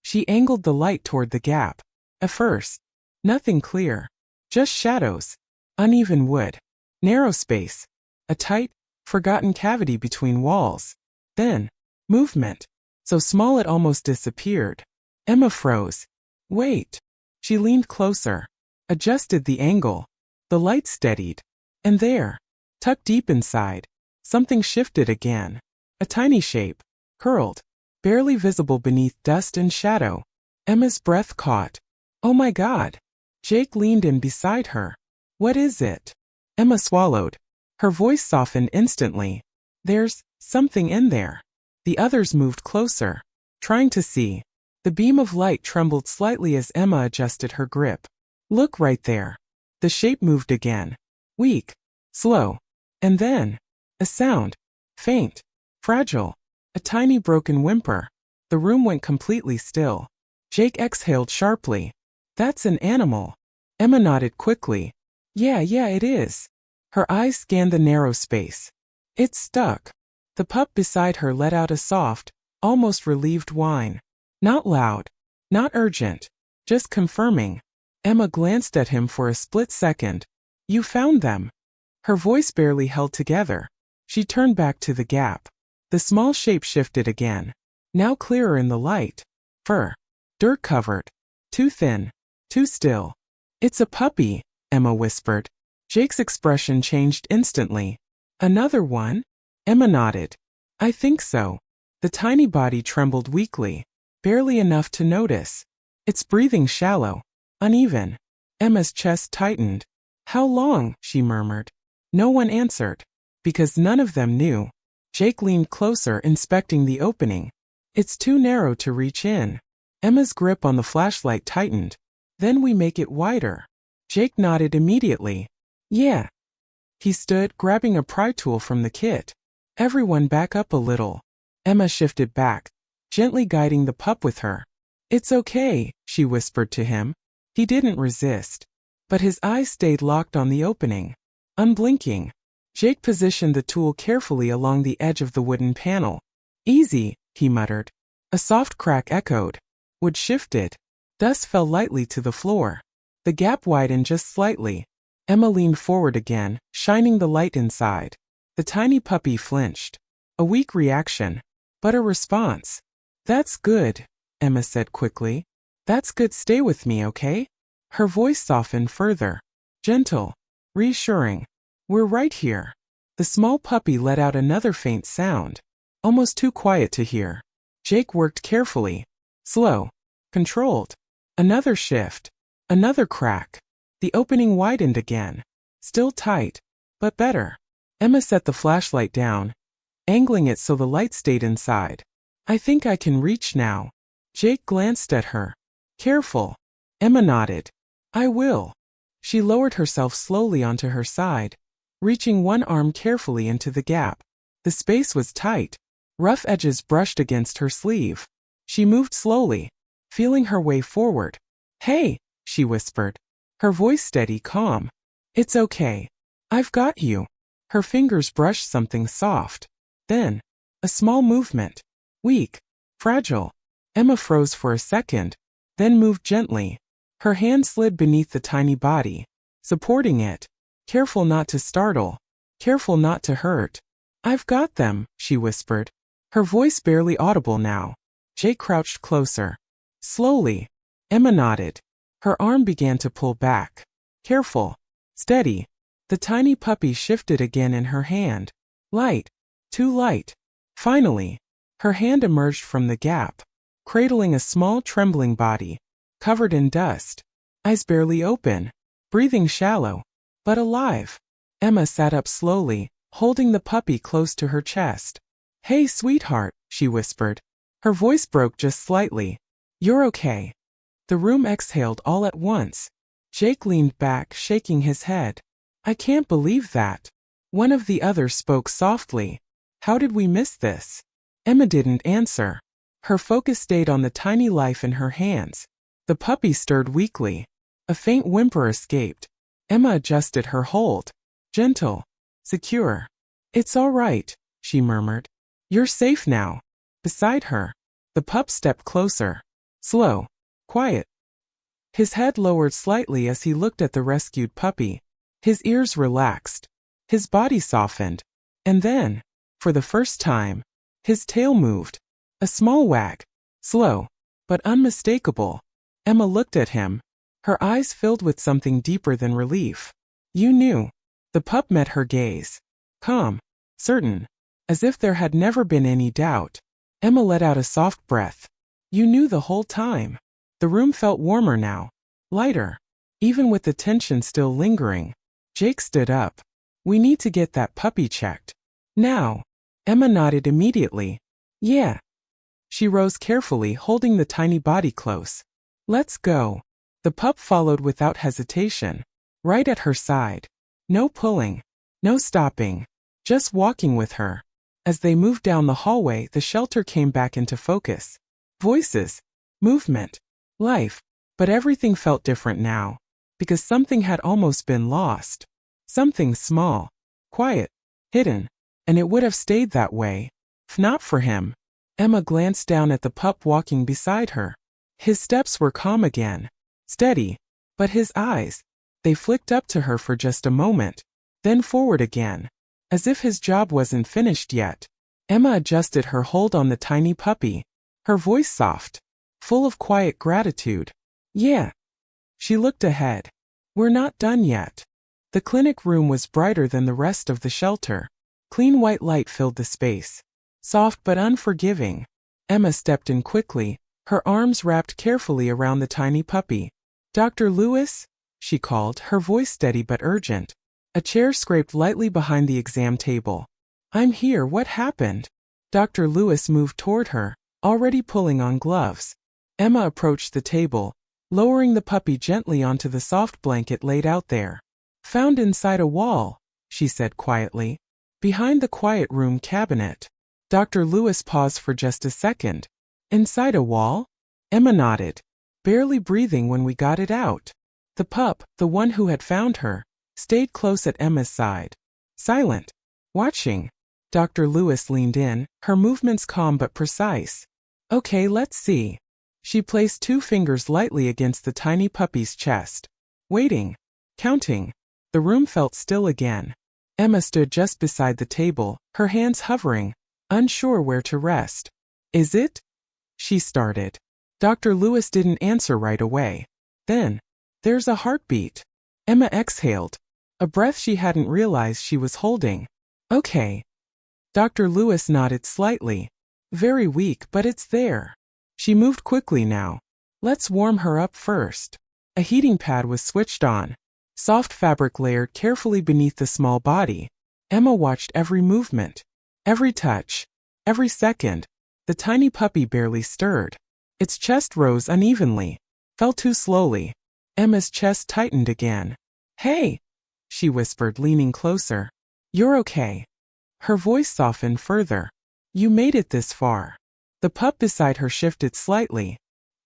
She angled the light toward the gap. At first, nothing clear. Just shadows. Uneven wood. Narrow space. A tight, forgotten cavity between walls. Then, movement. So small it almost disappeared. Emma froze. Wait. She leaned closer. Adjusted the angle. The light steadied. And there, tucked deep inside, something shifted again. A tiny shape. Curled. Barely visible beneath dust and shadow. Emma's breath caught. Oh my God. Jake leaned in beside her. What is it? Emma swallowed. Her voice softened instantly. There's something in there. The others moved closer, trying to see. The beam of light trembled slightly as Emma adjusted her grip. Look right there. The shape moved again. Weak. Slow. And then, a sound. Faint. Fragile. A tiny broken whimper. The room went completely still. Jake exhaled sharply. That's an animal. Emma nodded quickly. Yeah, it is. Her eyes scanned the narrow space. It's stuck. The pup beside her let out a soft, almost relieved whine. Not loud. Not urgent. Just confirming. Emma glanced at him for a split second. You found them. Her voice barely held together. She turned back to the gap. The small shape shifted again. Now clearer in the light. Fur. Dirt covered. Too thin. Too still. It's a puppy, Emma whispered. Jake's expression changed instantly. Another one? Emma nodded. I think so. The tiny body trembled weakly. Barely enough to notice. Its breathing shallow. Uneven. Emma's chest tightened. How long? She murmured. No one answered. Because none of them knew. Jake leaned closer, inspecting the opening. It's too narrow to reach in. Emma's grip on the flashlight tightened. Then we make it wider. Jake nodded immediately. Yeah. He stood, grabbing a pry tool from the kit. Everyone back up a little. Emma shifted back, gently guiding the pup with her. It's okay, she whispered to him. He didn't resist. But his eyes stayed locked on the opening. Unblinking. Jake positioned the tool carefully along the edge of the wooden panel. Easy, he muttered. A soft crack echoed. Wood shifted. Dust fell lightly to the floor. The gap widened just slightly. Emma leaned forward again, shining the light inside. The tiny puppy flinched. A weak reaction, but a response. That's good, Emma said quickly. That's good. Stay with me, okay? Her voice softened further. Gentle. Reassuring. We're right here. The small puppy let out another faint sound. Almost too quiet to hear. Jake worked carefully. Slow. Controlled. Another shift. Another crack. The opening widened again. Still tight, but better. Emma set the flashlight down, angling it so the light stayed inside. I think I can reach now. Jake glanced at her. Careful. Emma nodded. I will. She lowered herself slowly onto her side, reaching one arm carefully into the gap. The space was tight. Rough edges brushed against her sleeve. She moved slowly, feeling her way forward. Hey, she whispered. Her voice steady, calm. It's okay. I've got you. Her fingers brushed something soft. Then, a small movement. Weak. Fragile. Emma froze for a second, then moved gently. Her hand slid beneath the tiny body, supporting it. Careful not to startle. Careful not to hurt. "I've got them," she whispered. Her voice barely audible now. Jake crouched closer. Slowly. Emma nodded. Her arm began to pull back. Careful. Steady. The tiny puppy shifted again in her hand. Light. Too light. Finally, her hand emerged from the gap, cradling a small trembling body, covered in dust. Eyes barely open. Breathing shallow. But alive. Emma sat up slowly, holding the puppy close to her chest. "Hey, sweetheart," she whispered. Her voice broke just slightly. "You're okay." The room exhaled all at once. Jake leaned back, shaking his head. "I can't believe that." One of the others spoke softly. "How did we miss this?" Emma didn't answer. Her focus stayed on the tiny life in her hands. The puppy stirred weakly. A faint whimper escaped. Emma adjusted her hold. Gentle. Secure. "It's all right," she murmured. "You're safe now." Beside her, the pup stepped closer. Slow. Quiet. His head lowered slightly as he looked at the rescued puppy. His ears relaxed. His body softened. And then, for the first time, his tail moved. A small wag. Slow, but unmistakable. Emma looked at him. Her eyes filled with something deeper than relief. "You knew." The pup met her gaze. Calm. Certain. As if there had never been any doubt. Emma let out a soft breath. "You knew the whole time." The room felt warmer now. Lighter. Even with the tension still lingering. Jake stood up. "We need to get that puppy checked. Now." Emma nodded immediately. "Yeah." She rose carefully, holding the tiny body close. "Let's go." The pup followed without hesitation. Right at her side. No pulling. No stopping. Just walking with her. As they moved down the hallway, the shelter came back into focus. Voices. Movement. Life. But everything felt different now. Because something had almost been lost. Something small. Quiet. Hidden. And it would have stayed that way. If not for him. Emma glanced down at the pup walking beside her. His steps were calm again. Steady. But his eyes. They flicked up to her for just a moment. Then forward again. As if his job wasn't finished yet. Emma adjusted her hold on the tiny puppy. Her voice soft. Full of quiet gratitude. "Yeah." She looked ahead. "We're not done yet." The clinic room was brighter than the rest of the shelter. Clean white light filled the space. Soft but unforgiving. Emma stepped in quickly, her arms wrapped carefully around the tiny puppy. "Dr. Lewis?" she called, her voice steady but urgent. A chair scraped lightly behind the exam table. "I'm here, what happened?" Dr. Lewis moved toward her, already pulling on gloves. Emma approached the table, lowering the puppy gently onto the soft blanket laid out there. "Found inside a wall," she said quietly. "Behind the quiet room cabinet." Dr. Lewis paused for just a second. "Inside a wall?" Emma nodded. "Barely breathing when we got it out." The pup, the one who had found her, stayed close at Emma's side. Silent. Watching. Dr. Lewis leaned in, her movements calm but precise. "Okay, let's see." She placed 2 fingers lightly against the tiny puppy's chest. Waiting. Counting. The room felt still again. Emma stood just beside the table, her hands hovering, unsure where to rest. "Is it?" she started. Dr. Lewis didn't answer right away. Then, "There's a heartbeat." Emma exhaled. A breath she hadn't realized she was holding. "Okay." Dr. Lewis nodded slightly. "Very weak, but it's there." She moved quickly now. "Let's warm her up first." A heating pad was switched on. Soft fabric layered carefully beneath the small body. Emma watched every movement. Every touch. Every second. The tiny puppy barely stirred. Its chest rose unevenly. Fell too slowly. Emma's chest tightened again. "Hey!" she whispered, leaning closer. "You're okay." Her voice softened further. "You made it this far." The pup beside her shifted slightly.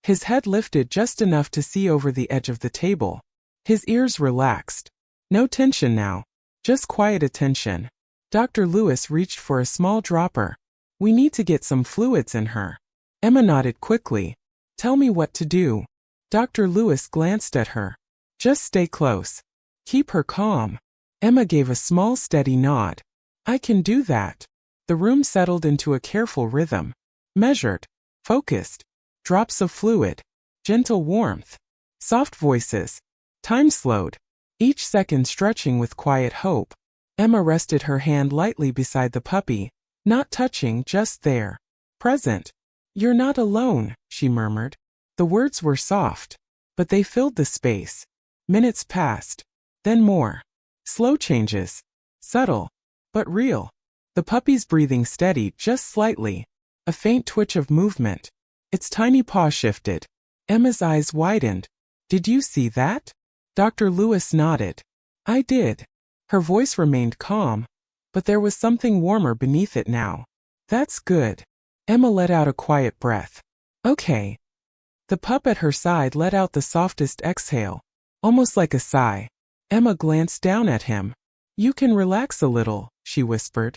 His head lifted just enough to see over the edge of the table. His ears relaxed. No tension now. Just quiet attention. Dr. Lewis reached for a small dropper. "We need to get some fluids in her." Emma nodded quickly. Tell me what to do. Dr. Lewis glanced at her. Just stay close. Keep her calm. Emma gave a small steady nod. I can do that. The room settled into a careful rhythm. Measured. Focused. Drops of fluid. Gentle warmth. Soft voices. Time slowed. Each second stretching with quiet hope. Emma rested her hand lightly beside the puppy. Not touching, just there. Present. You're not alone, she murmured. The words were soft, but they filled the space. Minutes passed. Then more. Slow changes. Subtle, but real. The puppy's breathing steadied just slightly. A faint twitch of movement. Its tiny paw shifted. Emma's eyes widened. Did you see that? Dr. Lewis nodded. I did. Her voice remained calm, but there was something warmer beneath it now. That's good. Emma let out a quiet breath. Okay. The pup at her side let out the softest exhale, almost like a sigh. Emma glanced down at him. You can relax a little, she whispered.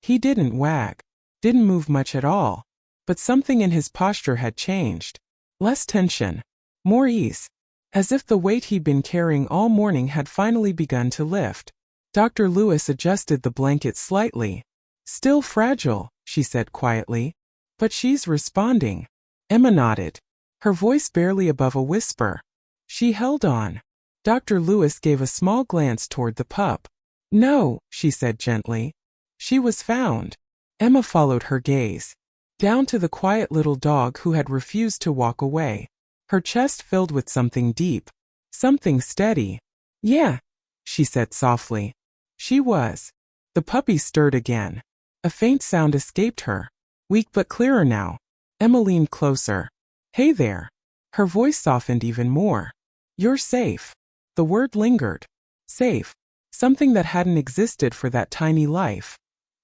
He didn't wag, didn't move much at all, but something in his posture had changed. Less tension, more ease, as if the weight he'd been carrying all morning had finally begun to lift. Dr. Lewis adjusted the blanket slightly. Still fragile, she said quietly. But she's responding. Emma nodded, her voice barely above a whisper. She held on. Dr. Lewis gave a small glance toward the pup. No, she said gently. She was found. Emma followed her gaze. Down to the quiet little dog who had refused to walk away. Her chest filled with something deep. Something steady. Yeah, she said softly. She was. The puppy stirred again. A faint sound escaped her. Weak but clearer now. Emma leaned closer. Hey there. Her voice softened even more. You're safe. The word lingered. Safe. Something that hadn't existed for that tiny life.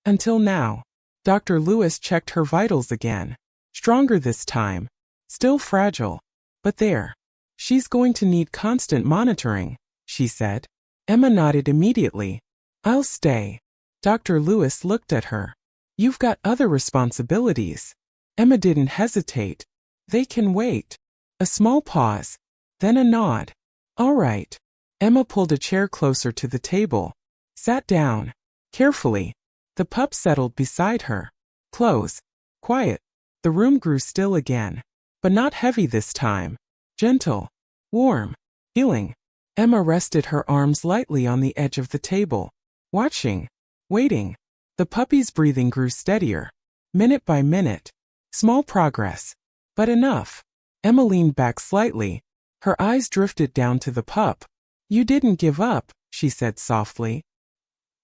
Until now. Dr. Lewis checked her vitals again. Stronger this time. Still fragile. But there. She's going to need constant monitoring, she said. Emma nodded immediately. I'll stay. Dr. Lewis looked at her. You've got other responsibilities. Emma didn't hesitate. They can wait. A small pause. Then a nod. All right. Emma pulled a chair closer to the table. Sat down. Carefully. The pup settled beside her. Close. Quiet. The room grew still again. But not heavy this time. Gentle. Warm. Healing. Emma rested her arms lightly on the edge of the table. Watching. Waiting. The puppy's breathing grew steadier. Minute by minute. Small progress. But enough. Emma leaned back slightly. Her eyes drifted down to the pup. You didn't give up, she said softly.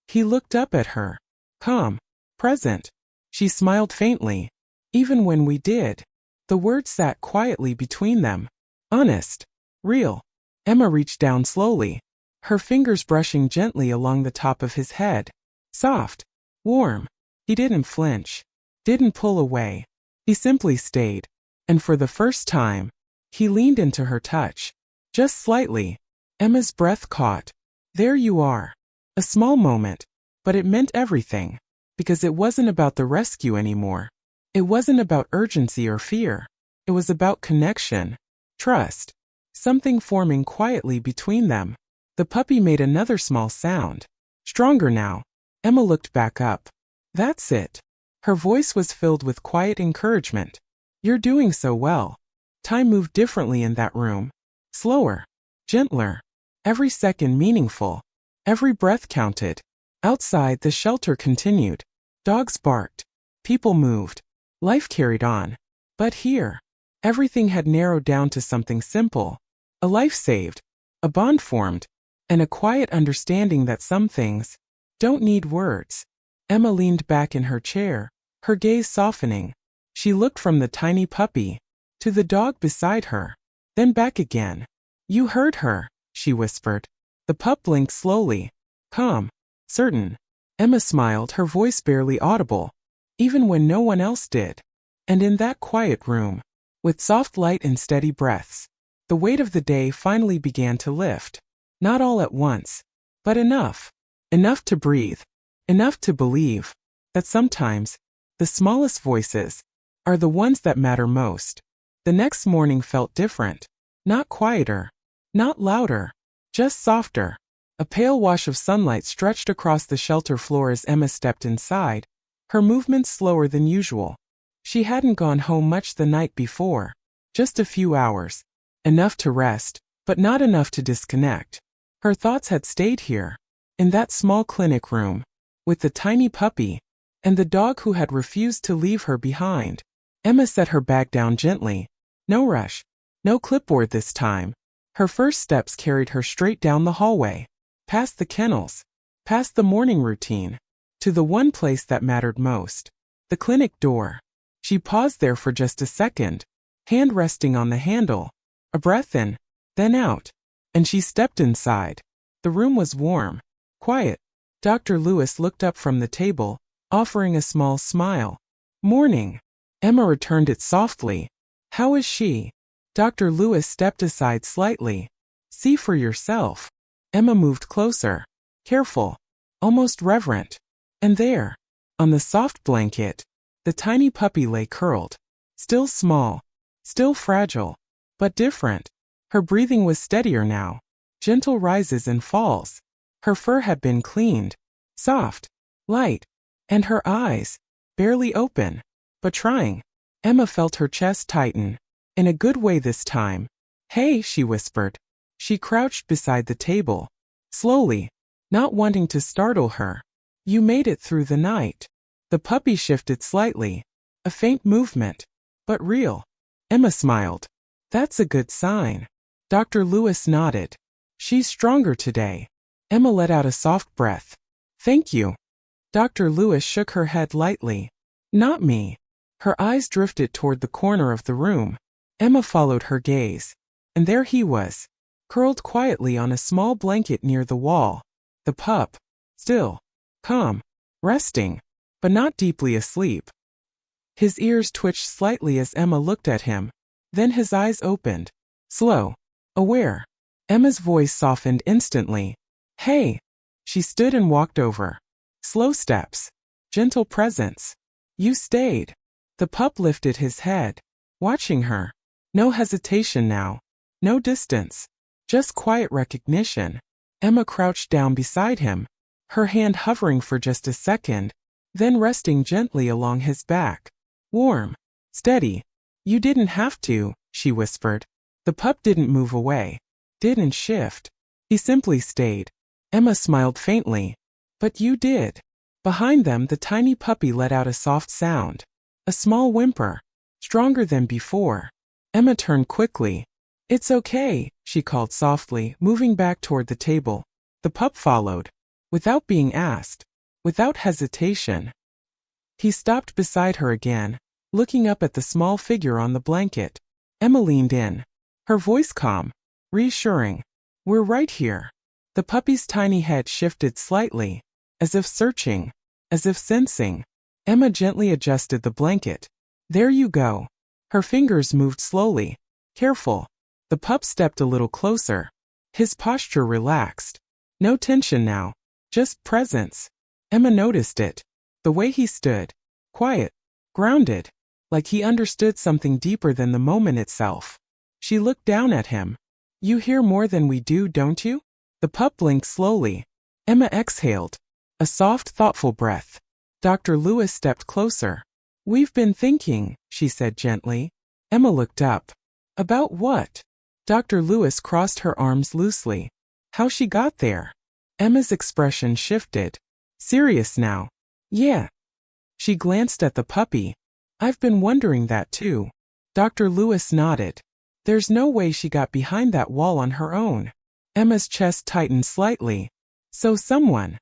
He looked up at her. Calm. Present. She smiled faintly. Even when we did. The words sat quietly between them. Honest. Real. Emma reached down slowly. Her fingers brushing gently along the top of his head. Soft. Warm. He didn't flinch. Didn't pull away. He simply stayed. And for the first time, he leaned into her touch. Just slightly. Emma's breath caught. There you are. A small moment. But it meant everything. Because it wasn't about the rescue anymore. It wasn't about urgency or fear. It was about connection. Trust. Something forming quietly between them. The puppy made another small sound. Stronger now. Emma looked back up. That's it. Her voice was filled with quiet encouragement. You're doing so well. Time moved differently in that room. Slower. Gentler. Every second meaningful. Every breath counted. Outside, the shelter continued. Dogs barked. People moved. Life carried on. But here, everything had narrowed down to something simple. A life saved. A bond formed. And a quiet understanding that some things don't need words. Emma leaned back in her chair, her gaze softening. She looked from the tiny puppy to the dog beside her, then back again. You heard her, she whispered. The pup blinked slowly. Calm. Certain. Emma smiled, her voice barely audible, even when no one else did. And in that quiet room, with soft light and steady breaths, the weight of the day finally began to lift. Not all at once, but enough. Enough to breathe. Enough to believe that sometimes the smallest voices are the ones that matter most. The next morning felt different. Not quieter. Not louder. Just softer. A pale wash of sunlight stretched across the shelter floor as Emma stepped inside, her movements slower than usual. She hadn't gone home much the night before. Just a few hours. Enough to rest, but not enough to disconnect. Her thoughts had stayed here, in that small clinic room, with the tiny puppy, and the dog who had refused to leave her behind. Emma set her bag down gently. No rush. No clipboard this time. Her first steps carried her straight down the hallway, past the kennels, past the morning routine, to the one place that mattered most. The clinic door. She paused there for just a second, hand resting on the handle. A breath in, then out, and she stepped inside. The room was warm, quiet. Dr. Lewis looked up from the table, offering a small smile. Morning. Emma returned it softly. How is she? Dr. Lewis stepped aside slightly. See for yourself. Emma moved closer, careful, almost reverent. And there, on the soft blanket, the tiny puppy lay curled. Still small, still fragile, but different. Her breathing was steadier now, gentle rises and falls. Her fur had been cleaned, soft, light, and her eyes, barely open, but trying. Emma felt her chest tighten, in a good way this time. Hey, she whispered. She crouched beside the table, slowly, not wanting to startle her. You made it through the night. The puppy shifted slightly, a faint movement, but real. Emma smiled. That's a good sign. Dr. Lewis nodded. She's stronger today. Emma let out a soft breath. Thank you. Dr. Lewis shook her head lightly. Not me. Her eyes drifted toward the corner of the room. Emma followed her gaze. And there he was, curled quietly on a small blanket near the wall. The pup, still, calm, resting, but not deeply asleep. His ears twitched slightly as Emma looked at him. Then his eyes opened. Slow, aware. Emma's voice softened instantly. Hey! She stood and walked over. Slow steps. Gentle presence. You stayed. The pup lifted his head, watching her. No hesitation now. No distance. Just quiet recognition. Emma crouched down beside him, her hand hovering for just a second, then resting gently along his back. Warm. Steady. You didn't have to, she whispered. The pup didn't move away. Didn't shift. He simply stayed. Emma smiled faintly. But you did. Behind them the tiny puppy let out a soft sound. A small whimper. Stronger than before. Emma turned quickly. It's okay, she called softly, moving back toward the table. The pup followed. Without being asked. Without hesitation. He stopped beside her again, looking up at the small figure on the blanket. Emma leaned in. Her voice calm, reassuring. We're right here. The puppy's tiny head shifted slightly, as if searching, as if sensing. Emma gently adjusted the blanket. There you go. Her fingers moved slowly, careful. The pup stepped a little closer. His posture relaxed. No tension now, just presence. Emma noticed it. The way he stood. Quiet. Grounded. Like he understood something deeper than the moment itself. She looked down at him. You hear more than we do, don't you? The pup blinked slowly. Emma exhaled. A soft, thoughtful breath. Dr. Lewis stepped closer. We've been thinking, she said gently. Emma looked up. About what? Dr. Lewis crossed her arms loosely. How she got there. Emma's expression shifted. Serious now. Yeah. She glanced at the puppy. I've been wondering that too. Dr. Lewis nodded. There's no way she got behind that wall on her own. Emma's chest tightened slightly. So someone.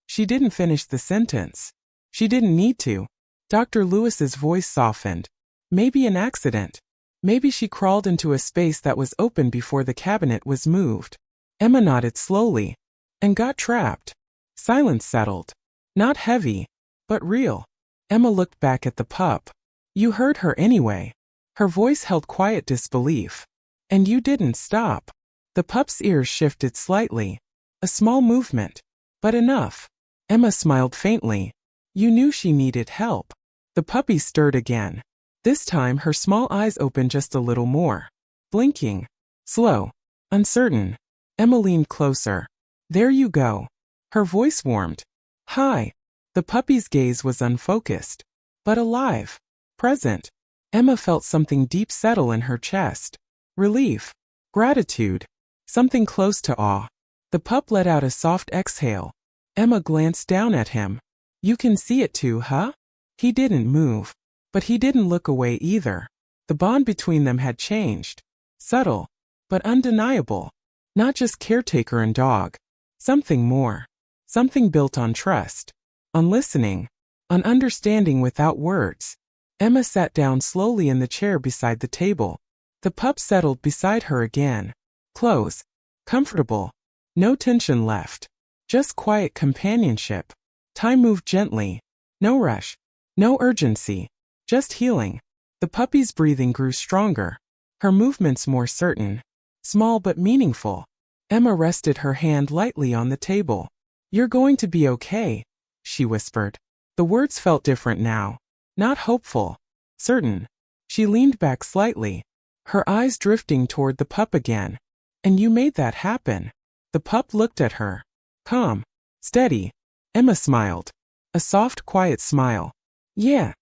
She didn't finish the sentence. She didn't need to. Dr. Lewis's voice softened. Maybe an accident. Maybe she crawled into a space that was open before the cabinet was moved. Emma nodded slowly. And got trapped. Silence settled. Not heavy, but real. Emma looked back at the pup. You heard her anyway. Her voice held quiet disbelief. And you didn't stop. The pup's ears shifted slightly. A small movement. But enough. Emma smiled faintly. You knew she needed help. The puppy stirred again. This time her small eyes opened just a little more. Blinking. Slow. Uncertain. Emma leaned closer. There you go. Her voice warmed. Hi. The puppy's gaze was unfocused, but alive. Present. Emma felt something deep settle in her chest. Relief. Gratitude. Something close to awe. The pup let out a soft exhale. Emma glanced down at him. You can see it too, huh? He didn't move. But he didn't look away either. The bond between them had changed. Subtle, but undeniable. Not just caretaker and dog. Something more. Something built on trust. On listening. On understanding without words. Emma sat down slowly in the chair beside the table. The pup settled beside her again. Close. Comfortable. No tension left. Just quiet companionship. Time moved gently. No rush. No urgency. Just healing. The puppy's breathing grew stronger. Her movements more certain. Small but meaningful. Emma rested her hand lightly on the table. You're going to be okay, she whispered. The words felt different now. Not hopeful. Certain. She leaned back slightly. Her eyes drifting toward the pup again. And you made that happen. The pup looked at her. Calm. Steady. Emma smiled. A soft, quiet smile. Yeah.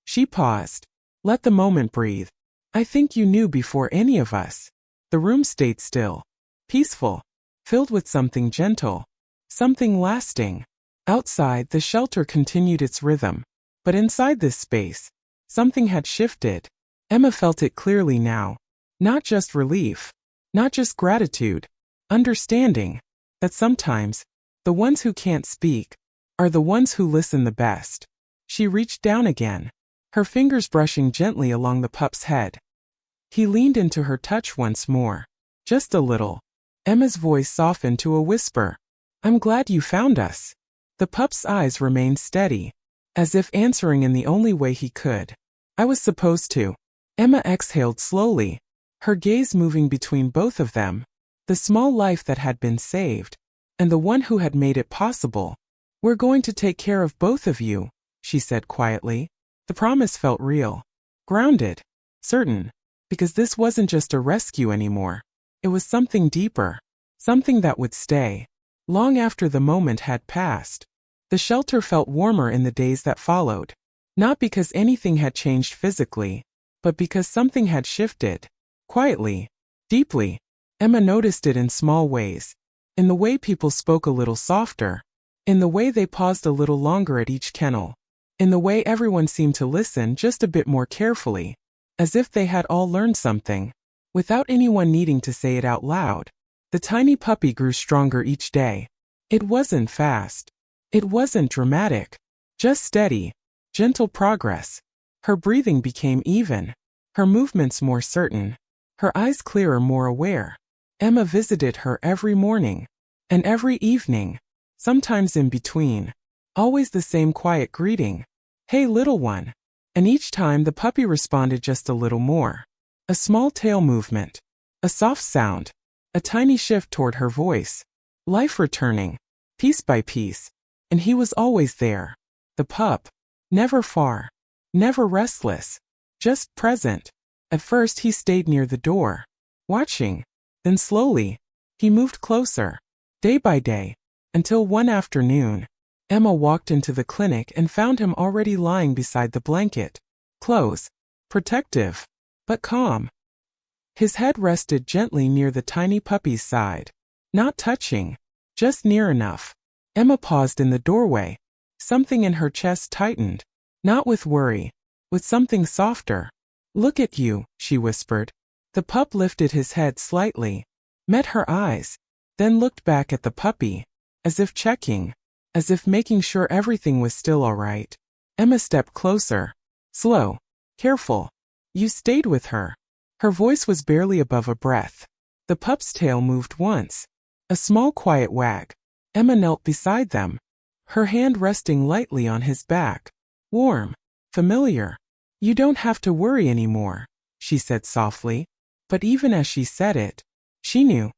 She paused. Let the moment breathe. I think you knew before any of us. The room stayed still. Peaceful. Filled with something gentle. Something lasting. Outside, the shelter continued its rhythm. But inside this space, something had shifted. Emma felt it clearly now. Not just relief. Not just gratitude. Understanding. That sometimes, the ones who can't speak, are the ones who listen the best. She reached down again. Her fingers brushing gently along the pup's head. He leaned into her touch once more. Just a little. Emma's voice softened to a whisper. I'm glad you found us. The pup's eyes remained steady, as if answering in the only way he could. I was supposed to. Emma exhaled slowly, her gaze moving between both of them. The small life that had been saved, and the one who had made it possible. We're going to take care of both of you, she said quietly. The promise felt real. Grounded. Certain. Because this wasn't just a rescue anymore. It was something deeper. Something that would stay. Long after the moment had passed. The shelter felt warmer in the days that followed. Not because anything had changed physically, but because something had shifted. Quietly. Deeply. Emma noticed it in small ways. In the way people spoke a little softer. In the way they paused a little longer at each kennel. In the way everyone seemed to listen just a bit more carefully. As if they had all learned something. Without anyone needing to say it out loud. The tiny puppy grew stronger each day. It wasn't fast. It wasn't dramatic. Just steady. Gentle progress. Her breathing became even. Her movements more certain. Her eyes clearer, more aware. Emma visited her every morning. And every evening. Sometimes in between. Always the same quiet greeting. Hey little one. And each time the puppy responded just a little more. A small tail movement. A soft sound. A tiny shift toward her voice. Life returning. Piece by piece. And he was always there. The pup. Never far. Never restless. Just present. At first he stayed near the door. Watching. Then slowly. He moved closer. Day by day. Until one afternoon. Emma walked into the clinic and found him already lying beside the blanket. Close. Protective. But calm. His head rested gently near the tiny puppy's side. Not touching. Just near enough. Emma paused in the doorway. Something in her chest tightened. Not with worry. With something softer. Look at you, she whispered. The pup lifted his head slightly. Met her eyes. Then looked back at the puppy. As if checking. As if making sure everything was still all right. Emma stepped closer. Slow. Careful. You stayed with her. Her voice was barely above a breath. The pup's tail moved once. A small quiet wag. Emma knelt beside them. Her hand resting lightly on his back. Warm. Familiar. You don't have to worry anymore, she said softly. But even as she said it, she knew.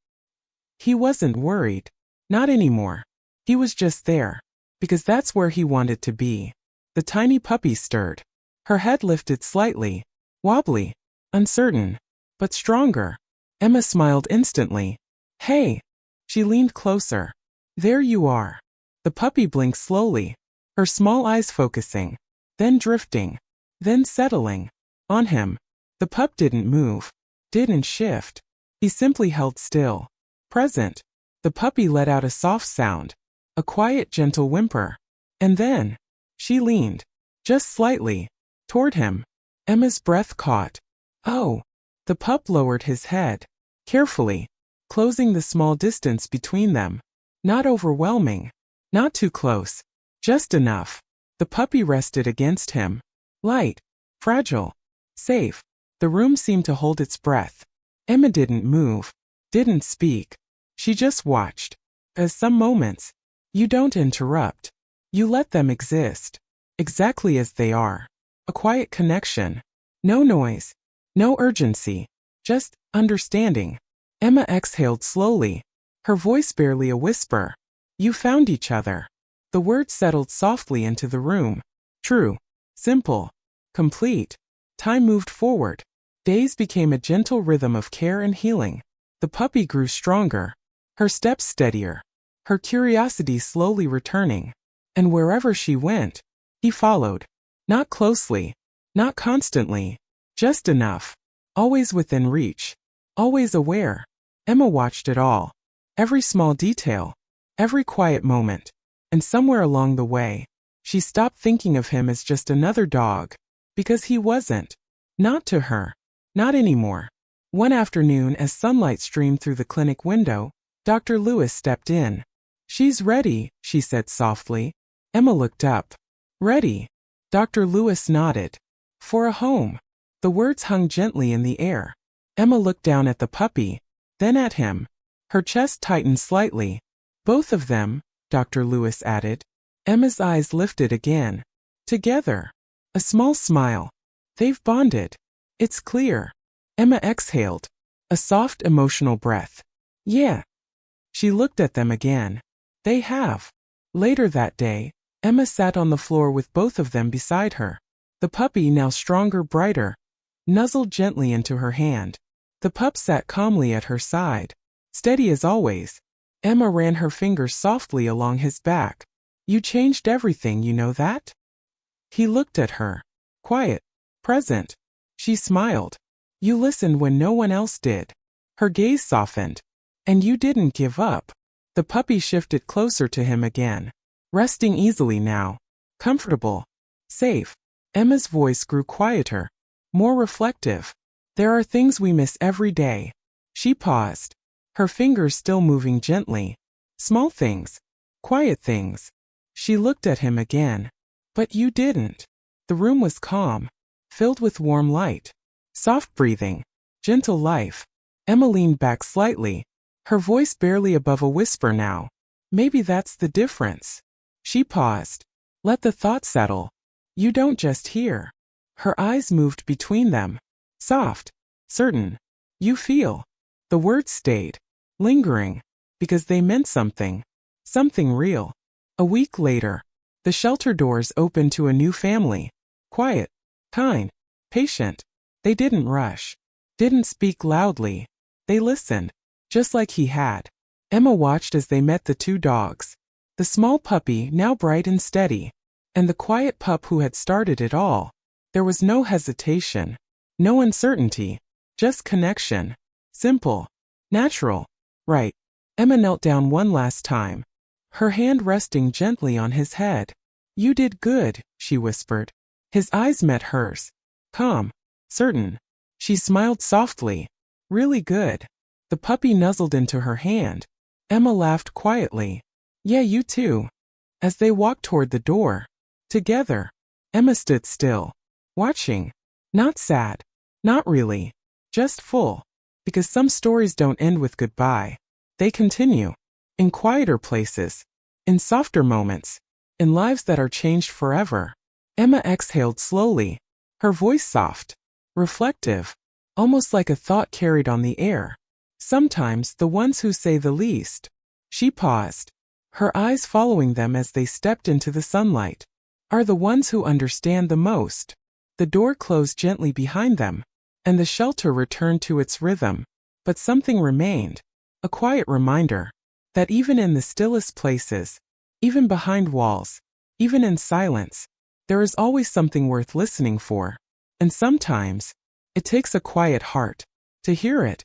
He wasn't worried. Not anymore. He was just there. Because that's where he wanted to be. The tiny puppy stirred. Her head lifted slightly, wobbly, uncertain, but stronger. Emma smiled instantly. Hey! She leaned closer. There you are. The puppy blinked slowly, her small eyes focusing, then drifting, then settling on him. The pup didn't move, didn't shift. He simply held still, present. The puppy let out a soft sound, a quiet, gentle whimper. And then, she leaned, just slightly, toward him. Emma's breath caught. Oh! The pup lowered his head, carefully, closing the small distance between them. Not overwhelming, not too close, just enough. The puppy rested against him. Light, fragile, safe. The room seemed to hold its breath. Emma didn't move, didn't speak. She just watched. As some moments, you don't interrupt. You let them exist, exactly as they are. A quiet connection. No noise, no urgency, just understanding. Emma exhaled slowly, her voice barely a whisper. You found each other. The words settled softly into the room. True, simple, complete. Time moved forward. Days became a gentle rhythm of care and healing. The puppy grew stronger, her steps steadier, her curiosity slowly returning. And wherever she went, he followed. Not closely, not constantly, just enough. Always within reach, always aware. Emma watched it all. Every small detail, every quiet moment. And somewhere along the way, she stopped thinking of him as just another dog. Because he wasn't. Not to her. Not anymore. One afternoon, as sunlight streamed through the clinic window, Dr. Lewis stepped in. She's ready, she said softly. Emma looked up. Ready? Dr. Lewis nodded. For a home. The words hung gently in the air. Emma looked down at the puppy, then at him. Her chest tightened slightly. Both of them, Dr. Lewis added. Emma's eyes lifted again. Together. A small smile. They've bonded. It's clear. Emma exhaled. A soft, emotional breath. Yeah. She looked at them again. They have. Later that day, Emma sat on the floor with both of them beside her. The puppy, now stronger, brighter, nuzzled gently into her hand. The pup sat calmly at her side, steady as always. Emma ran her fingers softly along his back. You changed everything, you know that? He looked at her. Quiet. Present. She smiled. You listened when no one else did. Her gaze softened. And you didn't give up. The puppy shifted closer to him again, resting easily now. Comfortable. Safe. Emma's voice grew quieter, more reflective. There are things we miss every day. She paused, her fingers still moving gently. Small things. Quiet things. She looked at him again. But you didn't. The room was calm, filled with warm light, soft breathing, gentle life. Emma leaned back slightly, her voice barely above a whisper now. Maybe that's the difference. She paused. Let the thought settle. You don't just hear. Her eyes moved between them. Soft. Certain. You feel. The words stayed. Lingering. Because they meant something. Something real. A week later, the shelter doors opened to a new family. Quiet. Kind. Patient. They didn't rush. Didn't speak loudly. They listened. Just like he had. Emma watched as they met the two dogs. The small puppy, now bright and steady, and the quiet pup who had started it all. There was no hesitation, no uncertainty, just connection. Simple. Natural. Right. Emma knelt down one last time, her hand resting gently on his head. You did good, she whispered. His eyes met hers. Calm. Certain. She smiled softly. Really good. The puppy nuzzled into her hand. Emma laughed quietly. Yeah, you too. As they walked toward the door, together, Emma stood still, watching. Not sad. Not really. Just full. Because some stories don't end with goodbye. They continue. In quieter places. In softer moments. In lives that are changed forever. Emma exhaled slowly. Her voice soft. Reflective. Almost like a thought carried on the air. Sometimes the ones who say the least. She paused, her eyes following them as they stepped into the sunlight, are the ones who understand the most. The door closed gently behind them, and the shelter returned to its rhythm. But something remained, a quiet reminder that even in the stillest places, even behind walls, even in silence, there is always something worth listening for. And sometimes, it takes a quiet heart to hear it.